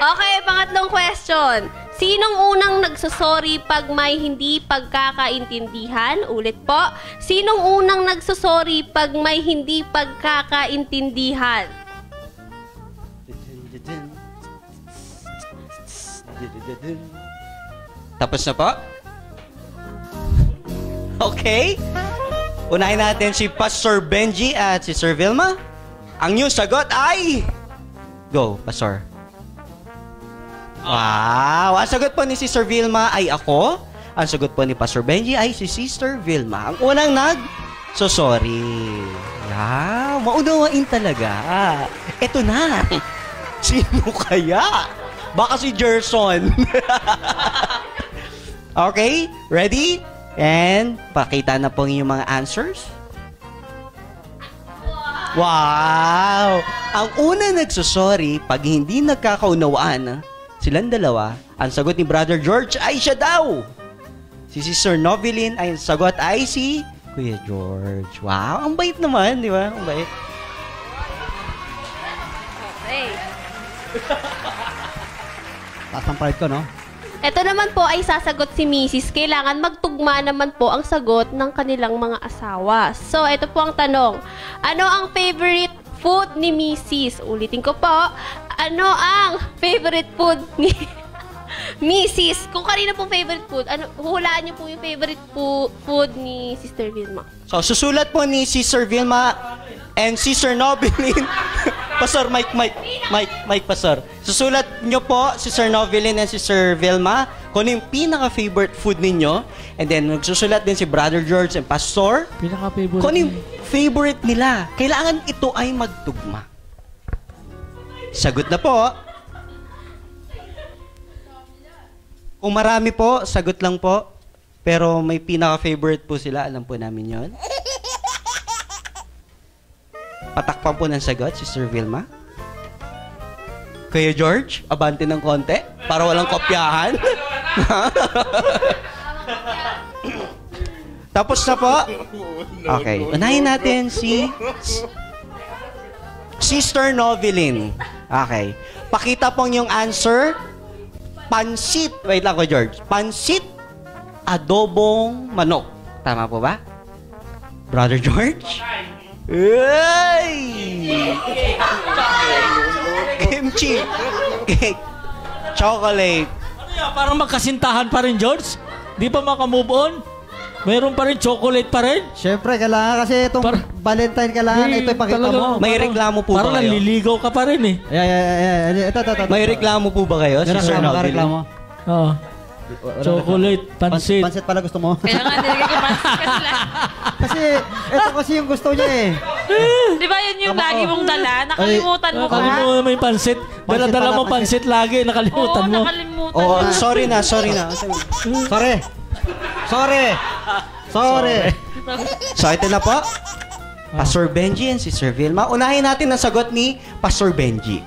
Okay, pangatlong question. Sinong unang nagsasorry pag may hindi pagkakaintindihan? Ulit po. Sinong unang nagsasorry pag may hindi pagkakaintindihan? Tapos na po? Okay. Unahin natin si Pastor Benji at si Sir Vilma. Ang inyong sagot ay... Go, Pastor. Wow! Ang sagot po ni Sister Vilma ay ako. Ang sagot po ni Pastor Benji ay si Sister Vilma. Ang unang sorry. Wow! Maunawain talaga. Eto na. Sino kaya? Baka si Gerson. Okay? Ready? And pakita na po yung mga answers. Wow! Ang una nagsusorry pag hindi nagkakaunawaan, silang dalawa, ang sagot ni Brother George ay siya daw. Si Sister Noveline ay ang sagot ay si Kuya George. Wow! Ang bait naman, di ba? Ang bait. Okay. Taas ang pride ko, no? Ito naman po ay sasagot si Mrs. Kailangan magtugma naman po ang sagot ng kanilang mga asawa. So, ito po ang tanong. Ano ang favorite food ni Mrs.? Ulitin ko po. Ano ang favorite food ni Mrs.? Kung kanina pong favorite food, huhulaan niyo po yung favorite food ni Sister Vilma. So, susulat po ni Sister Vilma and Sister Noveline. Pastor, Mike, Pastor. Susulat nyo po, Sister Noveline and Sister Vilma, kung ano yung pinaka-favorite food ninyo. And then, nagsusulat din si Brother George and Pastor. Pinaka-favorite. Kung ano yung favorite nila. Kailangan ito ay magtugma. Sagot na po. Kung marami po, sagot lang po. Pero may pinaka-favorite po sila. Alam po namin yon. Patakpan po ng sagot, Sister Vilma. Kuya George, abante ng konti para walang kopyahan. Tapos na po. Okay, unahin natin si Sister Noveline. Okay. Pakita po yung answer. Pansit. Wait lang ko, George. Pansit adobong manok. Tama po ba? Brother George? Ay! Kimchi. Cake. Chocolate. Ano yan? Parang magkasintahan pa rin, George? Di pa makamove on? Mayroon pa rin chocolate pa rin? Siyempre, kailangan kasi itong Valentine, kailangan ito ipakita mo. May reklamo po parang ba kayo? Parang naliligaw ka pa rin eh. Ito. May reklamo po ba kayo? Si Sir Nobel? reklamo. Oo. Chocolate, pansit. Pansit pala gusto mo. Kaya nga, nilagay ko pansit kasi lang. Kasi, ito kasi yung gusto niya eh. Di ba yun yung lagi mong dala? Nakalimutan mo ka? Nakalimutan mo yung pansit. Dala-dala mo pansit lagi, nakalimutan mo. Oo, nakalimutan Oo, mo. sorry na. Sorry. So, ito na po. Pastor Benji and Sister Vilma. Unahin natin ang sagot ni Pastor Benji.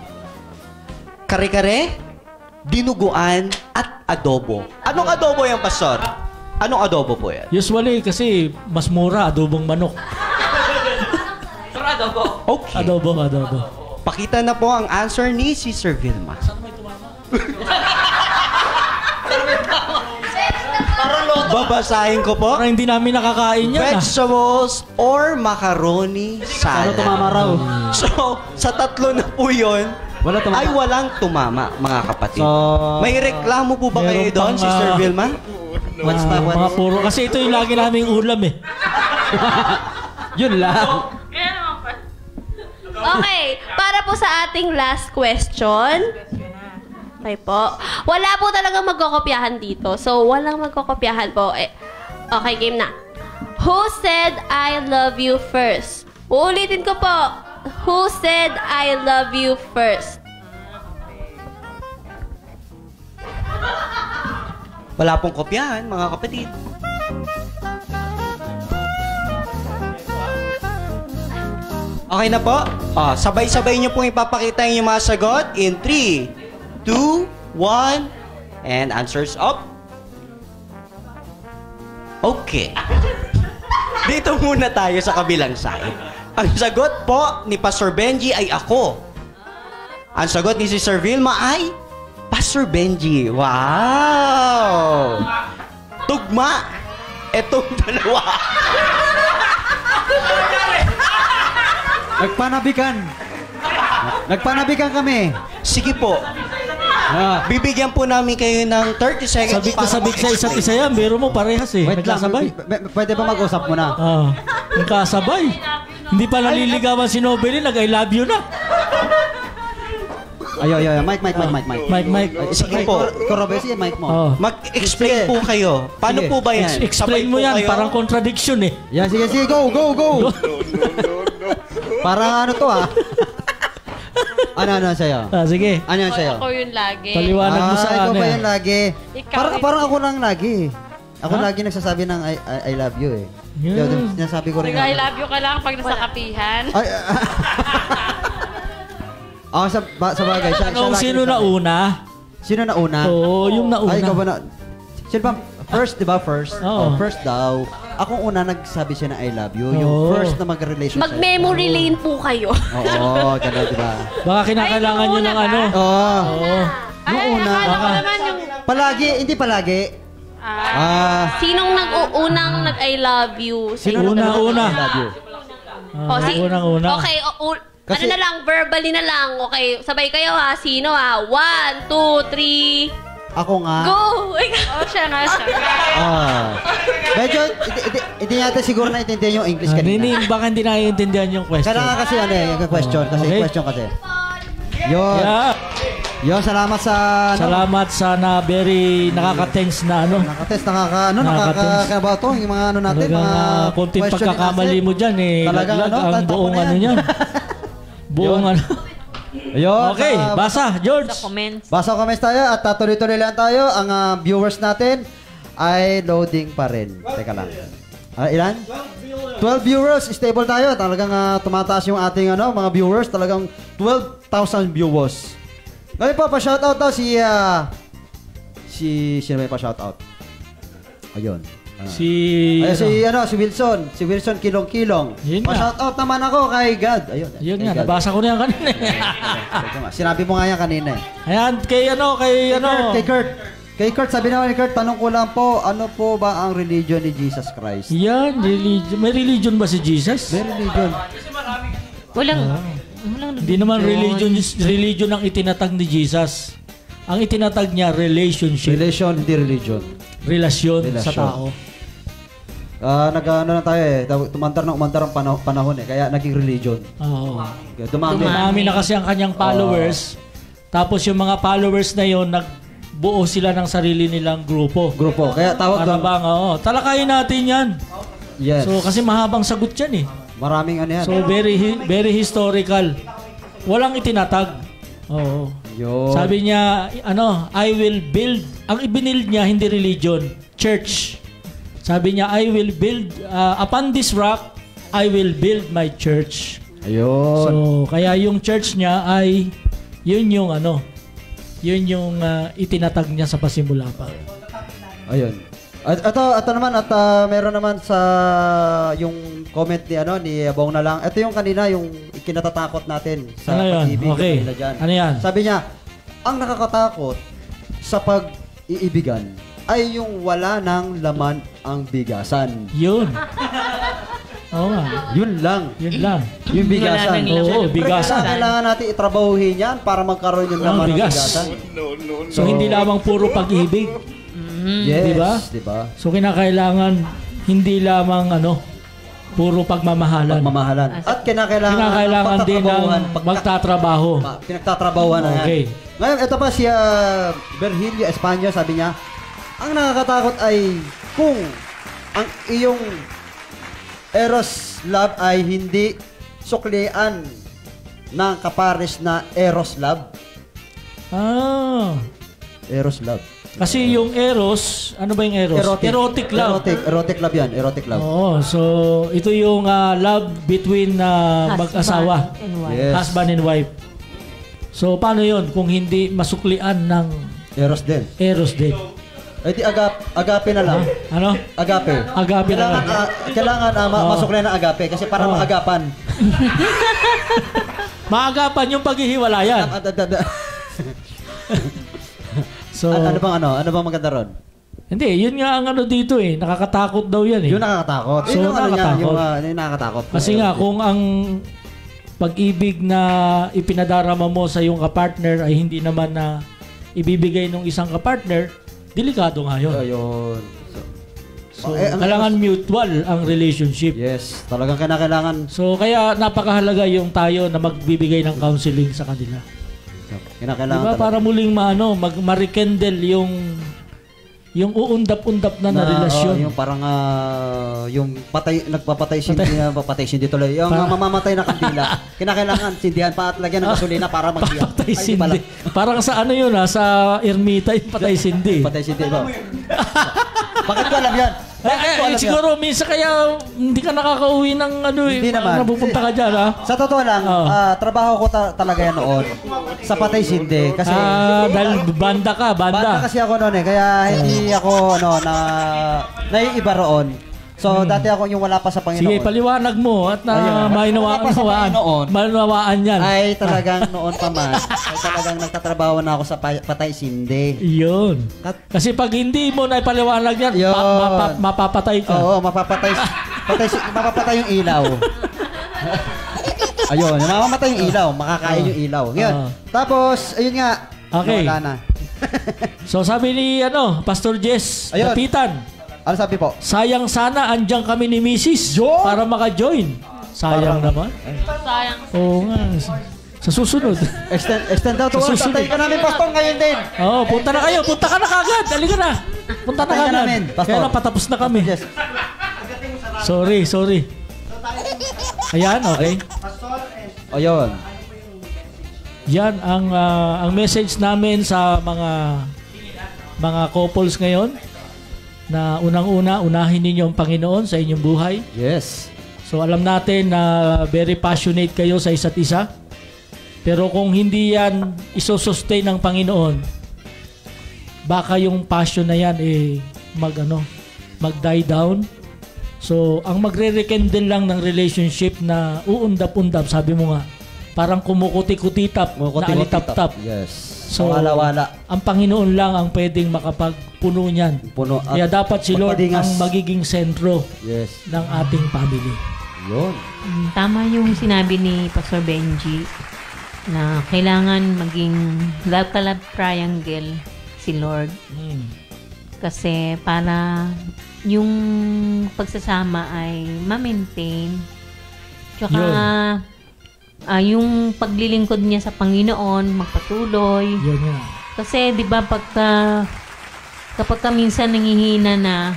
Kare-kare, dinuguan, at adobo. Anong adobo yan, Pastor? Anong adobo po yan? Usually, kasi mas mura, adobong manok. Okay. Adobo. Pakita na po ang answer ni Sister Vilma. Babasahin ko po. Parang hindi namin nakakain yan. Vegetables or macaroni salad. Ano tumama raw? So, sa tatlo na po yun, ay walang tumama, mga kapatid. So, may reklamo po ba kayo meron doon, pang, Sister Vilma? Mga puro. Kasi ito yung lagi naming ulam eh. Yun lang. Okay, para po sa ating last question. Okay po. Wala po talagang magkokopyahan dito. So, walang magkokopyahan po. Okay, game na. Who said I love you first? Uulitin ko po. Who said I love you first? Wala pong kopyahan, mga kapatid. Okay na po? Sabay-sabay niyo pong ipapakita yung mga sagot in 3, 2, 1, and answers up. Okay. Dito muna tayo sa kabilang side. Ang sagot po ni Pastor Benji ay ako. Ang sagot ni Sister Vilma ay Pastor Benji. Wow! Tugma! Etong dalawa. Nagpanabikan kami. Sige po. Bibigyan po namin kayo ng 30 seconds. Sabik na sabik sa isa't isa yan. Biro mo parehas eh. Wait lang. Nagkasabay. Pwede ba mag-usap muna? Nagkasabay. Hindi pa naliligawan si Nobel, nag-I love you na. Ayo. Mike. Sige po. Robert, sige, mic mo. Mag-explain po kayo. Paano po ba yan? Explain mo yan. Parang contradiction eh. Yan, sige. Go. Parang ano to Ano sa'yo? Sige. Ano yan sa'yo? Ako yun lagi. Paliwanag mo sa ikaw ano ba eh. yan lagi? Parang ako lang lagi. Ako Ha? lagi nagsasabi ng I love you eh. Yeah. Sinasabi ko rin. I love you ka lang pag nasa kapihan. Sa bagay. Siya lagi Sino nagsasabi. nauna? Sino nauna? Oo, yung nauna. Ay, ikaw ba na? Sino ba? First, di ba? First? Oo. First daw. Akong una nagsabi siya na I love you. Oo. Yung first na mag-relationship. Mag-memory lane po kayo. Oo, gano'n, di ba? Baka kinakailangan nyo ng ano. Oo. Yung una. Akala ko naman yung... Palagi, hindi palagi. Sinong nag-uunang nag-I love you? Sino Una. I love you? Unang-una. Okay, Kasi- ano na lang, verbally na lang. Okay, sabay kayo ha. Sino ha? 1, 2, 3, Ako nga. go! siya nga. Medyo, hindi natin siguro naintindihan yung English kanina. Baka hindi naiintindihan yung question. Kailangan kasi yung question. Okay. Question kasi. Yun. Yeah. Yun, salamat sa... Salamat sana very nakaka-tense na ano. Nakatest, nakakabato yung mga ano natin, Talagang mga konting question and pagkakamali answer. mo dyan eh. Talagang Laglag ano, ang tatak buong mo na ano yan. yan. Buong ano. Ayun. Okay, basa, George. Sa comments. Basa comments tayo at tuloy-tuloy lang tayo. Ang viewers natin ay loading pa rin. Teka lang. Ilan? 12 viewers. Stable tayo. Talagang tumataas yung ating mga viewers. Talagang 12,000 viewers. Ngayon po, pa-shoutout daw sino may pa-shoutout? Ayun. Si Wilson. Si Wilson Kilong-Kilong. Yun nga. Pa-shoutout naman ako kay God. Ayun. Yun kay nga, God. nabasa ko na yan kanina. Sinabi mo nga yan kanina. Ayan, kay Kay Kurt. Kay Kurt, sabi naman ni Kurt, tanong ko lang po, ano po ba ang religion ni Jesus Christ? Yan, religion. May religion ba si Jesus? May religion. Walang Hindi naman religion ang itinatag ni Jesus. Ang itinatag niya, relationship. Relation, hindi religion. Relasyon sa tao. Nag-ano na tayo eh. Umandar ang panahon eh. Kaya naging religion. Oo. Dumami na kasi ang kanyang followers. Tapos yung mga followers na yon nagbuo sila ng sarili nilang grupo. Kaya tawag doon. Talakayin natin yan. Yes. So kasi mahabang sagot yan eh. Maraming ano yan. So very historical. Walang itinatag. Oo. Yun. Sabi niya, I will build, ang ibinild niya hindi religion, church. Sabi niya, I will build, upon this rock, I will build my church. Ayun. So, kaya yung church niya ay, yun yung itinatag niya sa pasimula pa. Ayun. At ito naman, meron naman sa yung comment ni Bong na lang. Ito yung kanina, yung kinatatakot natin sa pag-ibig. Okay. Ano yan? Sabi niya, ang nakakatakot sa pag-iibigan ay yung wala ng laman ang bigasan. Yun. Oo nga. Yun lang. Yung bigasan. Oo, bigasan. Kailangan natin itrabahuhin yan para magkaroon yung laman ng bigasan. So, hindi lamang puro pag-ibig. Yes, diba? So, kinakailangan hindi lamang puro pagmamahalan. At kinakailangan din ng magtatrabaho. Pinagtatrabahuan na yan. Okay. Ngayon, ito pa si Virgilio Españo, sabi niya, ang nakakatakot ay kung ang iyong Eros love ay hindi suklian ng kapares na Eros love. Eros love. Kasi yung Eros, ano ba yung Eros? Erotic love. Erotic love yan. Erotic love. Oo. So, ito yung love between mag-asawa. Yes. Husband and wife. So, paano yun kung hindi masuklian ng Eros din. Eh di agape na lang. Ano? Agape. Agape na lang. Kailangan masuklian ng agape kasi para maagapan. Maagapan yung paghihiwalayan. So, ano bang maganda ron? Hindi, yun nga ang dito eh. Nakakatakot daw yan eh. Yung nakakatakot. So, nakakatakot. Yung nakakatakot. Kasi nga, kung ang pag-ibig na ipinadarama mo sa iyong kapartner ay hindi naman na ibibigay ng isang kapartner, delikado nga yun. Ayun. So, kailangan mutual ang relationship. Yes, talagang kailangan. So, kaya napakahalaga yung tayo na magbibigay ng counseling sa kanila. Kinakailangan diba? Para muling ma-rekindle yung uundap-undap na relasyon. Yung parang yung nagpapatay sindi tuloy. Yung mamamatay na kandila. Kinakailangan sindihan pa at lagyan ng gasolina para mag-iyak. Patay sindi. Parang sa yun sa ermita yung patay sindi. Patay sindi ba? Bakit ko alam yan? Siguro minsan kaya hindi ka nakakauwi ng Hindi naman. Napupunta ka dyan Sa totoo lang, trabaho ko talaga yan noon sa patay sindi. Kasi dahil banda ka. Banda kasi ako noon eh. Kaya hindi ako naiiba roon. So, dati ako yung wala pa sa Panginoon. Sige, paliwanag mo at mainawaan yan. Ay, talagang noon pa man. Ay, talagang nagtatrabaho na ako sa patay sindi. Yun. Kasi pag hindi mo na ipaliwanag yan, mapapatay ka. Oo, mapapatay yung ilaw. Ayun, mamamatay yung ilaw. Makakain yung ilaw. Ngayon, tapos, ayun nga. Okay. Wala na. So, sabi ni Pastor Jess, Dapitan. Ano sabi po? Sayang sana andyan kami ni Mrs. para maka-join. Sayang naman. Sayang. Oo nga. Sa susunod. Extend out to work. Tatay ka namin, Pastor, ngayon din. Oo, punta na kayo. Punta ka na kagad. Halika na. Punta na kagad. Kaya na patapos na kami. Sorry. Ayan, okay. Ayun. Yan ang message namin sa mga couples ngayon. Na unang-una, unahin ninyo ang Panginoon sa inyong buhay. Yes. So alam natin na very passionate kayo sa isa't isa. Pero kung hindi yan isosustain ng Panginoon, baka yung passion na yan mag-die down. So ang magre-rekindle lang ng relationship na uundap-undap, sabi mo nga, parang kumukuti-kutitap na alitap-tap. Yes. So, ang Panginoon lang ang pwedeng makapagpuno niyan. Kaya dapat si Lord ang magiging sentro ng ating family. Yun. Tama yung sinabi ni Pastor Benji na kailangan maging love-to-love triangle si Lord. Kasi para yung pagsasama ay ma-maintain. Tsaka yung paglilingkod niya sa Panginoon, magpatuloy. Kasi 'di ba kapag minsan nangihina na,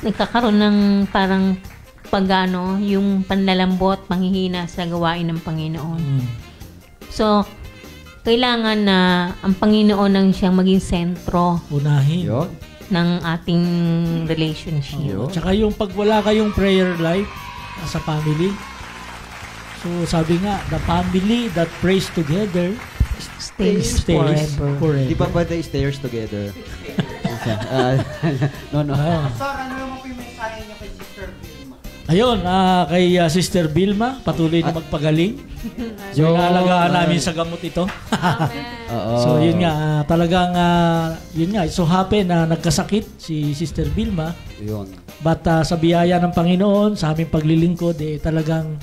nagkakaroon ng parang yung panlalambot, panghihina sa gawain ng Panginoon. So, kailangan na ang Panginoon ang siyang maging sentro. Unahin. Ng ating relationship. Tsaka yung pag wala kayong prayer life sa family, so sabi nga, the family that prays together stays forever. Di ba pwede stairs together? No. Sir, ano naman po yung mensahe niyo kay Sister Vilma? Ayun, kay Sister Vilma, patuloy na magpagaling. So, inaalagaan namin sa gamot ito. So, yun nga, talagang, yun nga, so happy na nagkasakit si Sister Vilma. But sa biyaya ng Panginoon, sa aming paglilingkod, talagang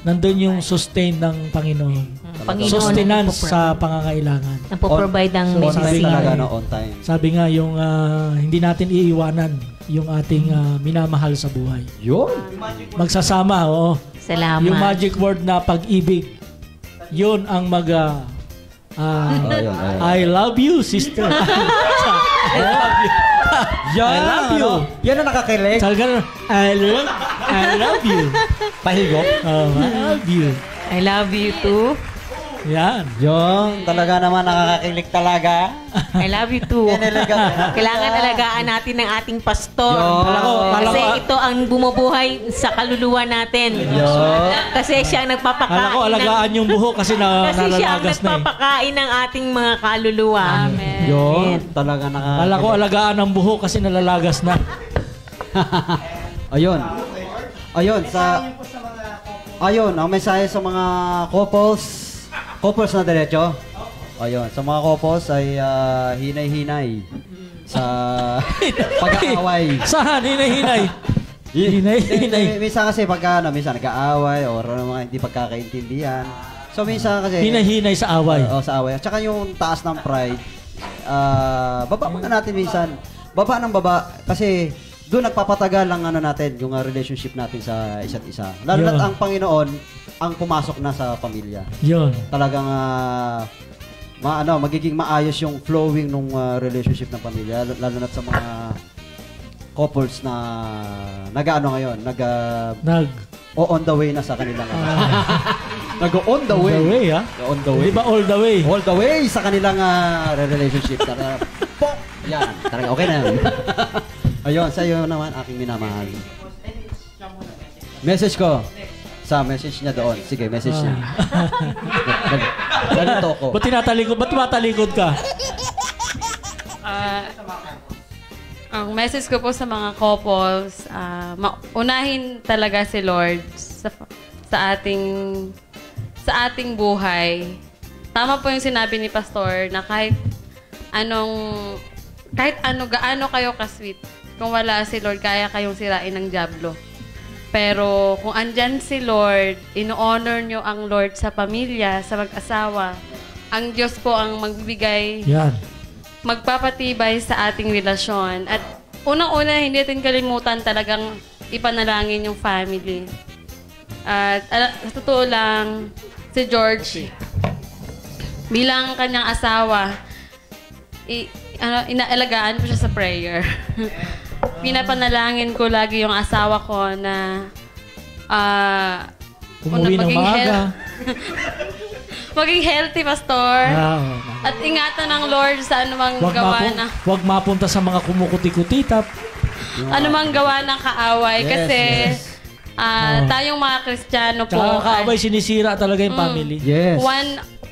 nandun yung sustain ng Panginoon. Sustenance sa pangangailangan. Napoprovide ang medicine. Sabi nga, yung hindi natin iiwanan yung ating minamahal sa buhay. Magsasama, oo. Salamat. Yung magic word na pag-ibig, yun ang I love you, sister. I love you. I love you. Yan ang nakakilig. I love you. Pahigop? I love you. I love you too. Yan. Yun, talaga naman nakakakilig talaga. I love you too. Kailangan alagaan natin ng ating pastor. Kasi ito ang bumubuhay sa kaluluwa natin. Kasi siya ang nagpapakain. Kala ko alagaan yung buhok kasi nalalagas na siya ang nagpapakain ng ating mga kaluluwa. Amen. Yun, talaga nakakakilig. Kala ko alagaan ang buhok kasi nalalagas na. Ayun, ang mensahe sa mga couples na diretso. Ayun, sa mga couples ay hinay-hinay sa pag-aaway. Saan? Hinay-hinay? Hinay-hinay. Minsan kasi minsan nag-aaway or mga hindi pagkakaintindihan. So minsan kasi hinay-hinay sa away. Sa away. At saka yung taas ng pride, baba muna natin minsan. Baba ng baba kasi doon nagpapatagal ang natin, yung relationship natin sa isa't isa. Lalo na't ang Panginoon ang pumasok na sa pamilya. Yun. Talagang magiging maayos yung flowing ng relationship ng pamilya, lalo na't sa mga couples na ngayon, on the way na sa kanilang on the way, ha? On the way. Di ba all the way? All the way sa kanilang relationship. Yan, talaga okay na yun. Ayun, sa iyo naman, aking minamahal. Message ko. Sa message niya doon. Sige, message niya. Ganito ko. Ba't tumatalikod ka? Ang message ko po sa mga couples, unahin talaga si Lord sa ating buhay. Tama po yung sinabi ni Pastor na kahit gaano kayo ka-sweet, kung wala si Lord, kaya kayong sirain ng dyablo. Pero kung andyan si Lord, ino-honor nyo ang Lord sa pamilya, sa mag-asawa, ang Diyos po ang magbibigay, magpapatibay sa ating relasyon. At unang-una, hindi natin kalimutan talagang ipanalangin yung family. At sa totoo lang, si George, bilang kanyang asawa, inaalagaan ko siya sa prayer. Pinapanalangin ko lagi yung asawa ko na umuwi ng maaga. Maging healthy, Pastor. At ingatan ng Lord sa anumang Huwag mapunta sa mga kumukuti-kutitap. Anumang gawa ng kaaway. Kasi tayong mga Kristiyano po. Kaaway, sinisira talaga yung family.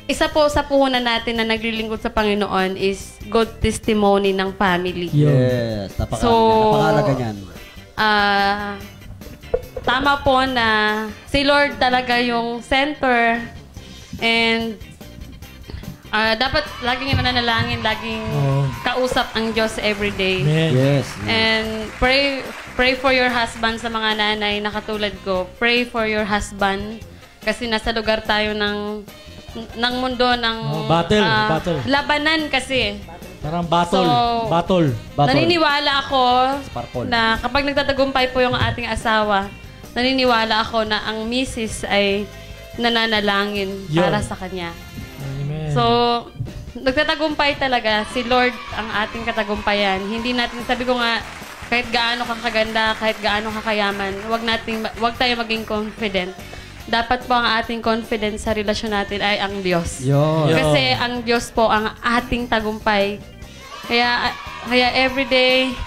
Isa po sa puhunan natin na naglilingkod sa Panginoon is good testimony ng family. Yes, napakahalaga niyan. Tama po na si Lord talaga yung center and Dapat laging mananalangin, laging kausap ang Diyos everyday. Yes. And pray for your husband sa mga nanay na katulad ko. Pray for your husband kasi nasa lugar tayo ng mundo ng battle. Labanan kasi. Parang battle. So, battle. Naniniwala ako na kapag nagtatagumpay po yung ating asawa, naniniwala ako na ang misis ay nananalangin para sa kanya. Amen. So, nagtatagumpay talaga. Si Lord ang ating katagumpayan. Hindi natin, sabi ko nga, kahit gaano ka kaganda, kahit gaano ka kayaman, wag tayo maging confident. Dapat po ang ating confidence sa relasyon natin ay ang Diyos. Kasi ang Diyos po ang ating tagumpay. Kaya everyday,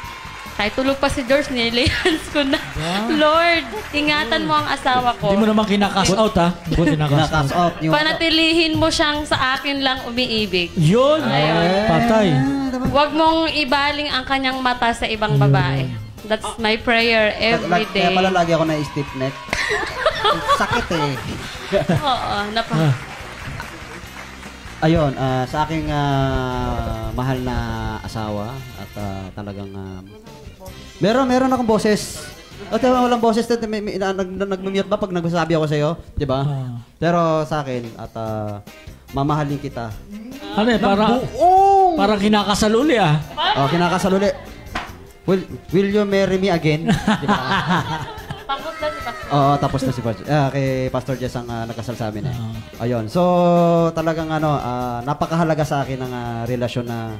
kahit tulog pa si George, nilihans ko na. Lord, ingatan mo ang asawa ko. Hindi mo naman kinakas out, ha? Hindi mo kinakas out. Panatilihin mo siyang sa akin lang umiibig. Yun! Patay. Huwag mong ibaling ang kanyang mata sa ibang babae. That's my prayer every day. Kaya pala lagi ako na stiff neck. Sakit eh. Oo, Ayun, sa aking mahal na asawa at talagang meron akong boses. At walang boses, nag-mute ba pag nagsasabi ako sa iyo, 'di ba? Pero sa akin at mamahalin kita. Ano eh, para kinakasal uli ah. Oh, kinakasal uli. Will you marry me again? Diba? Tapos na si Pastor. Oo, tapos na si Pastor. Kay Pastor Jess ang nagkasal sa amin eh. Ayun. So, talagang napakahalaga sa akin ang relasyon na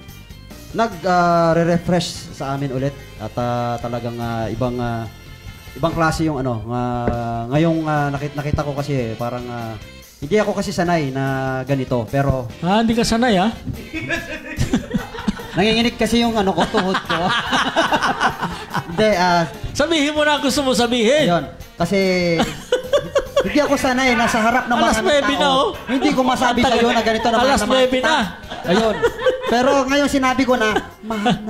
nag-refresh sa amin ulit. At talagang ibang klase yung ngayong nakita ko kasi parang hindi ako kasi sanay na ganito. Pero hindi ka sanay ah? nanginginig kasi yung tuhod ko. Hindi, sabihin mo na gusto mo sabihin. Yun. Kasi hindi ako sanay nasa harap ng mga tao. Na, oh. Hindi ko masabi sa iyo na ganito na Alas 9 na. Ayun. Pero ngayon sinabi ko na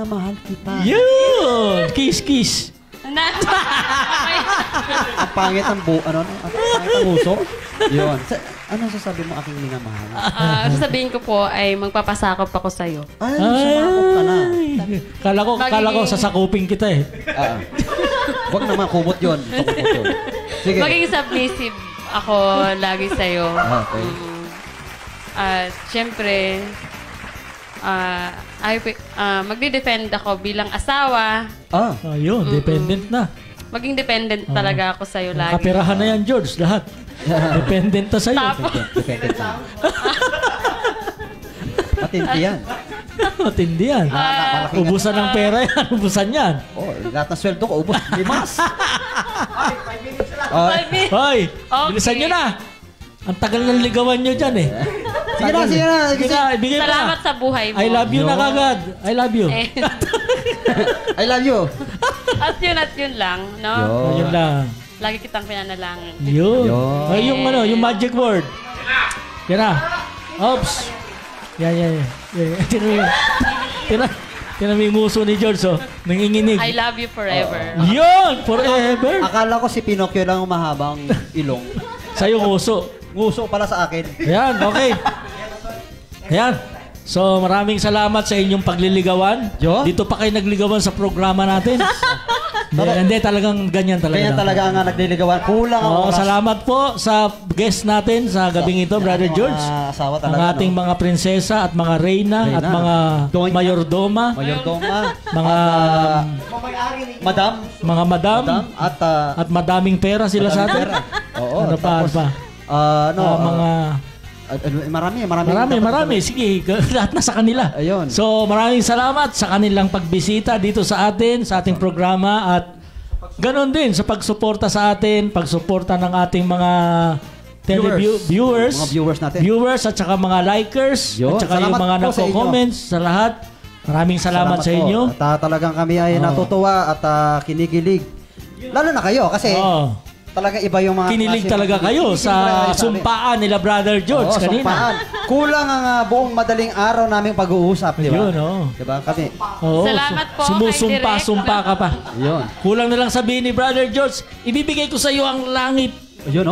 mahal kita. Yun! Kiss. Ang pangit ang uso. Yun. Anong sasabi mo aking minamahal? Sasabihin ko po ay magpapasakop ako sa iyo. Ay, sumakop ka na. Kala ko sasakupin kita eh. Huwag naman, kumot yun. Sige. Maging submissive ako lagi sa iyo. Okay. Siyempre, magdi-defend ako bilang asawa. Yun, dependent na. Maging dependent talaga ako sa'yo lagi. Kapirahan na yan, George, lahat. Dependent na sa'yo. Dependent na. Matindi yan. Matindi yan. Ubusan ng pera yan. Ubusan yan. Lahat ng sweldo ko, ubus. Limas. 5 minutes lang. Hoy, bilisan nyo na. Ang tagal ng ligawan nyo dyan eh. Sige na. Ibigay mo na. Salamat sa buhay mo. I love you na kagad. I love you. I love you. At yun lang, no? Yun lang. Lagi kitang pinanalangin. Yun. Yung magic word. Yan na. Oops. Yan. Tinan mo yung nguso ni George, oh. Nanginginig. I love you forever. Yun! Forever! Akala ko si Pinocchio lang ang mahabang ilong. Sa'yo nguso. Nguso pala sa akin. Ayan, okay. Ayan. So, maraming salamat sa inyong pagliligawan. Dito pa kayo nagligawan sa programa natin. Hindi, talagang ganyan talaga. Ganyan talaga ang nagliligawan. Kulang ang oras. Salamat po sa guest natin sa gabing ito, Brother George. Asawa talaga, ang ating mga prinsesa at mga reyna at mga mayordoma. Mga madam. At madaming pera sila sa atin. Oo. Ano pa? Marami. Sige, lahat na sa kanila. Ayun. So, maraming salamat sa kanilang pagbisita dito sa atin, sa ating programa at ganon din sa pagsuporta sa atin, pagsuporta ng ating mga viewers. Mga viewers natin. Viewers at saka mga likers at saka yung mga nako-comments sa lahat. Maraming salamat sa inyo. At talagang kami ay natutuwa at kinikilig. Lalo na kayo kasi talaga iba yung mga kinilig talaga kayo sa sumpaan nila Brother George kanina. Sumpaan. Kulang ang buong madaling araw naming pag-uusap, di ba? Yun, Diba? Kami. Salamat po. Sumusumpa ka pa. Yun. Kulang na lang sabihin ni Brother George, ibibigay ko sa iyo ang langit. Yun,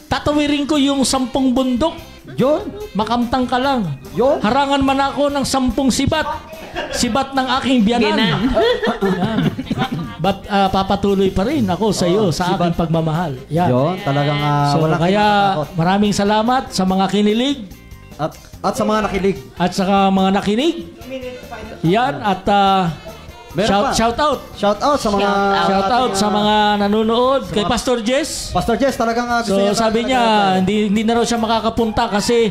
Tatawirin ko yung 10 bundok. Yun. Makamtang ka lang. Yun. Harangan man ako ng 10 sibat. Sibat ng aking biyanan. Yan. But papatuloy pa rin ako sa iyo sa aking pagmamahal. Yan. Yun, talagang So walang kaya kinakatakot. maraming salamat sa mga kinilig At sa mga nakilig. at sa mga nakinig. Yan at Meron pa. shout out. Shout out sa mga... Shout out sa mga nanonood kay Pastor Jess. Pastor Jess, talagang gusto So niya. sabi niya hindi na raw siya makakapunta kasi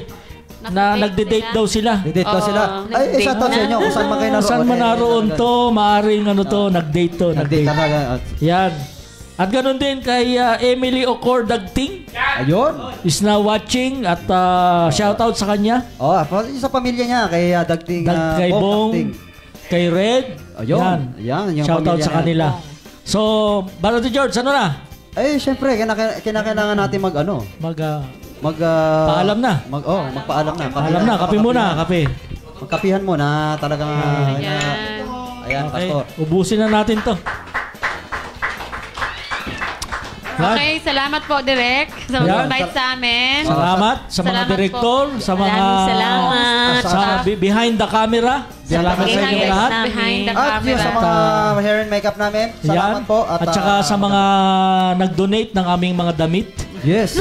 nagde-date daw sila. Didate daw sila. Ay, shout out sa inyo kung saan man kayo naroon. Saan man naroon to, maaring nag-date to. Nag-date talaga. Yan. At ganun din kay Emily Ocor Dagting Ayun. is now watching at shout out sa kanya. Oh, sa pamilya niya kay Dagting. Kay Bong, kay Red. Ayun. Yan, yung Shout out pamilya sa kanila. So, Brother George, ano na? Eh, syempre, kinakailangan natin paalam na. Magpaalam na. Paalam na, kape muna, kape. Magkapihan mo na talagang... Ayan, Okay, Pastor. ubusin na natin to. Okay, salamat po, Direk, sa mag-invite sa amin. Salamat sa mga Salamat direktor, po. sa mga... Maraming salamat. Sa behind the camera. Salamat sa inyo Behind lahat. Behind the At yung sa camera. mga hair and makeup namin, salamat Yan. po. At saka sa mga nag-donate ng aming mga damit. Yes.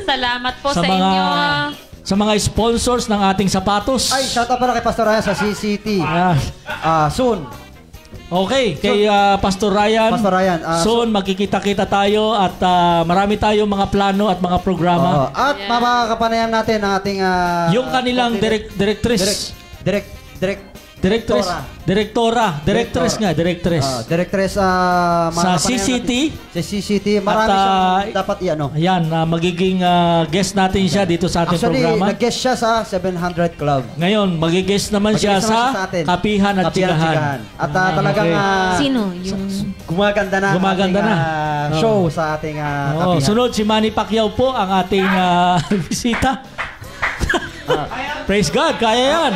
Salamat po Sa sa mga inyo. sa mga sponsors ng ating sapatos. Ay, shout out pala kay Pastor Ryan sa CCT. Ah, Soon. okay, kay Pastor Ryan. Pastor Ryan. Soon magkikita-kita tayo at marami tayong mga plano at mga programa. At mapakapanayan natin ang ating... Yung kanilang directress. Directress nga, directress. Directress Sa CCT. Sa CCT. Marami siyang dapat i-ano. Ayan, magiging guest natin siya dito sa ating Actually, programa. nag-guest siya sa 700 Club. Ngayon, magigest naman siya sa atin. Kapihan at Chikahan. At talagang Sino? Yung... gumaganda na Gumaganda ang na. ating, show sa ating Kapihan. Sunod si Manny Pacquiao po ang ating bisita. Praise God, kaya yan.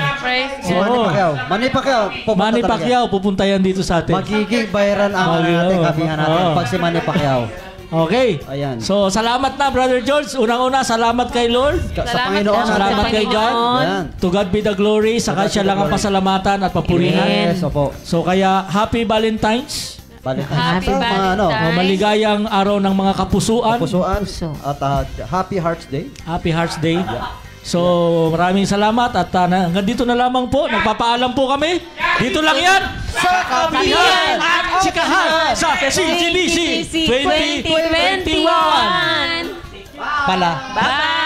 Si Manny Pacquiao. Manny Pacquiao. Manny Pacquiao, pupunta yan dito sa atin. Magiging viral ang ating Kapihan natin pag si Manny Pacquiao. Okay. Ayan. So, salamat na, Brother George. Unang-una, salamat kay Lord. Sa Panginoon. Salamat kay God. Ayan. To God be the glory. Saka siya lang ang pasalamatan at papurihan. Yes, opo. So, kaya, Happy Valentine's. Valentine's. Happy Valentine's. Maligayang araw ng mga kapusuan. At Happy Hearts Day. Happy Hearts Day. So, maraming salamat at hanggang dito na lamang po. Nagpapaalam po kami. Dito lang yan sa Kapihan at Chikahan sa CGBC 2021. Pala. Bye!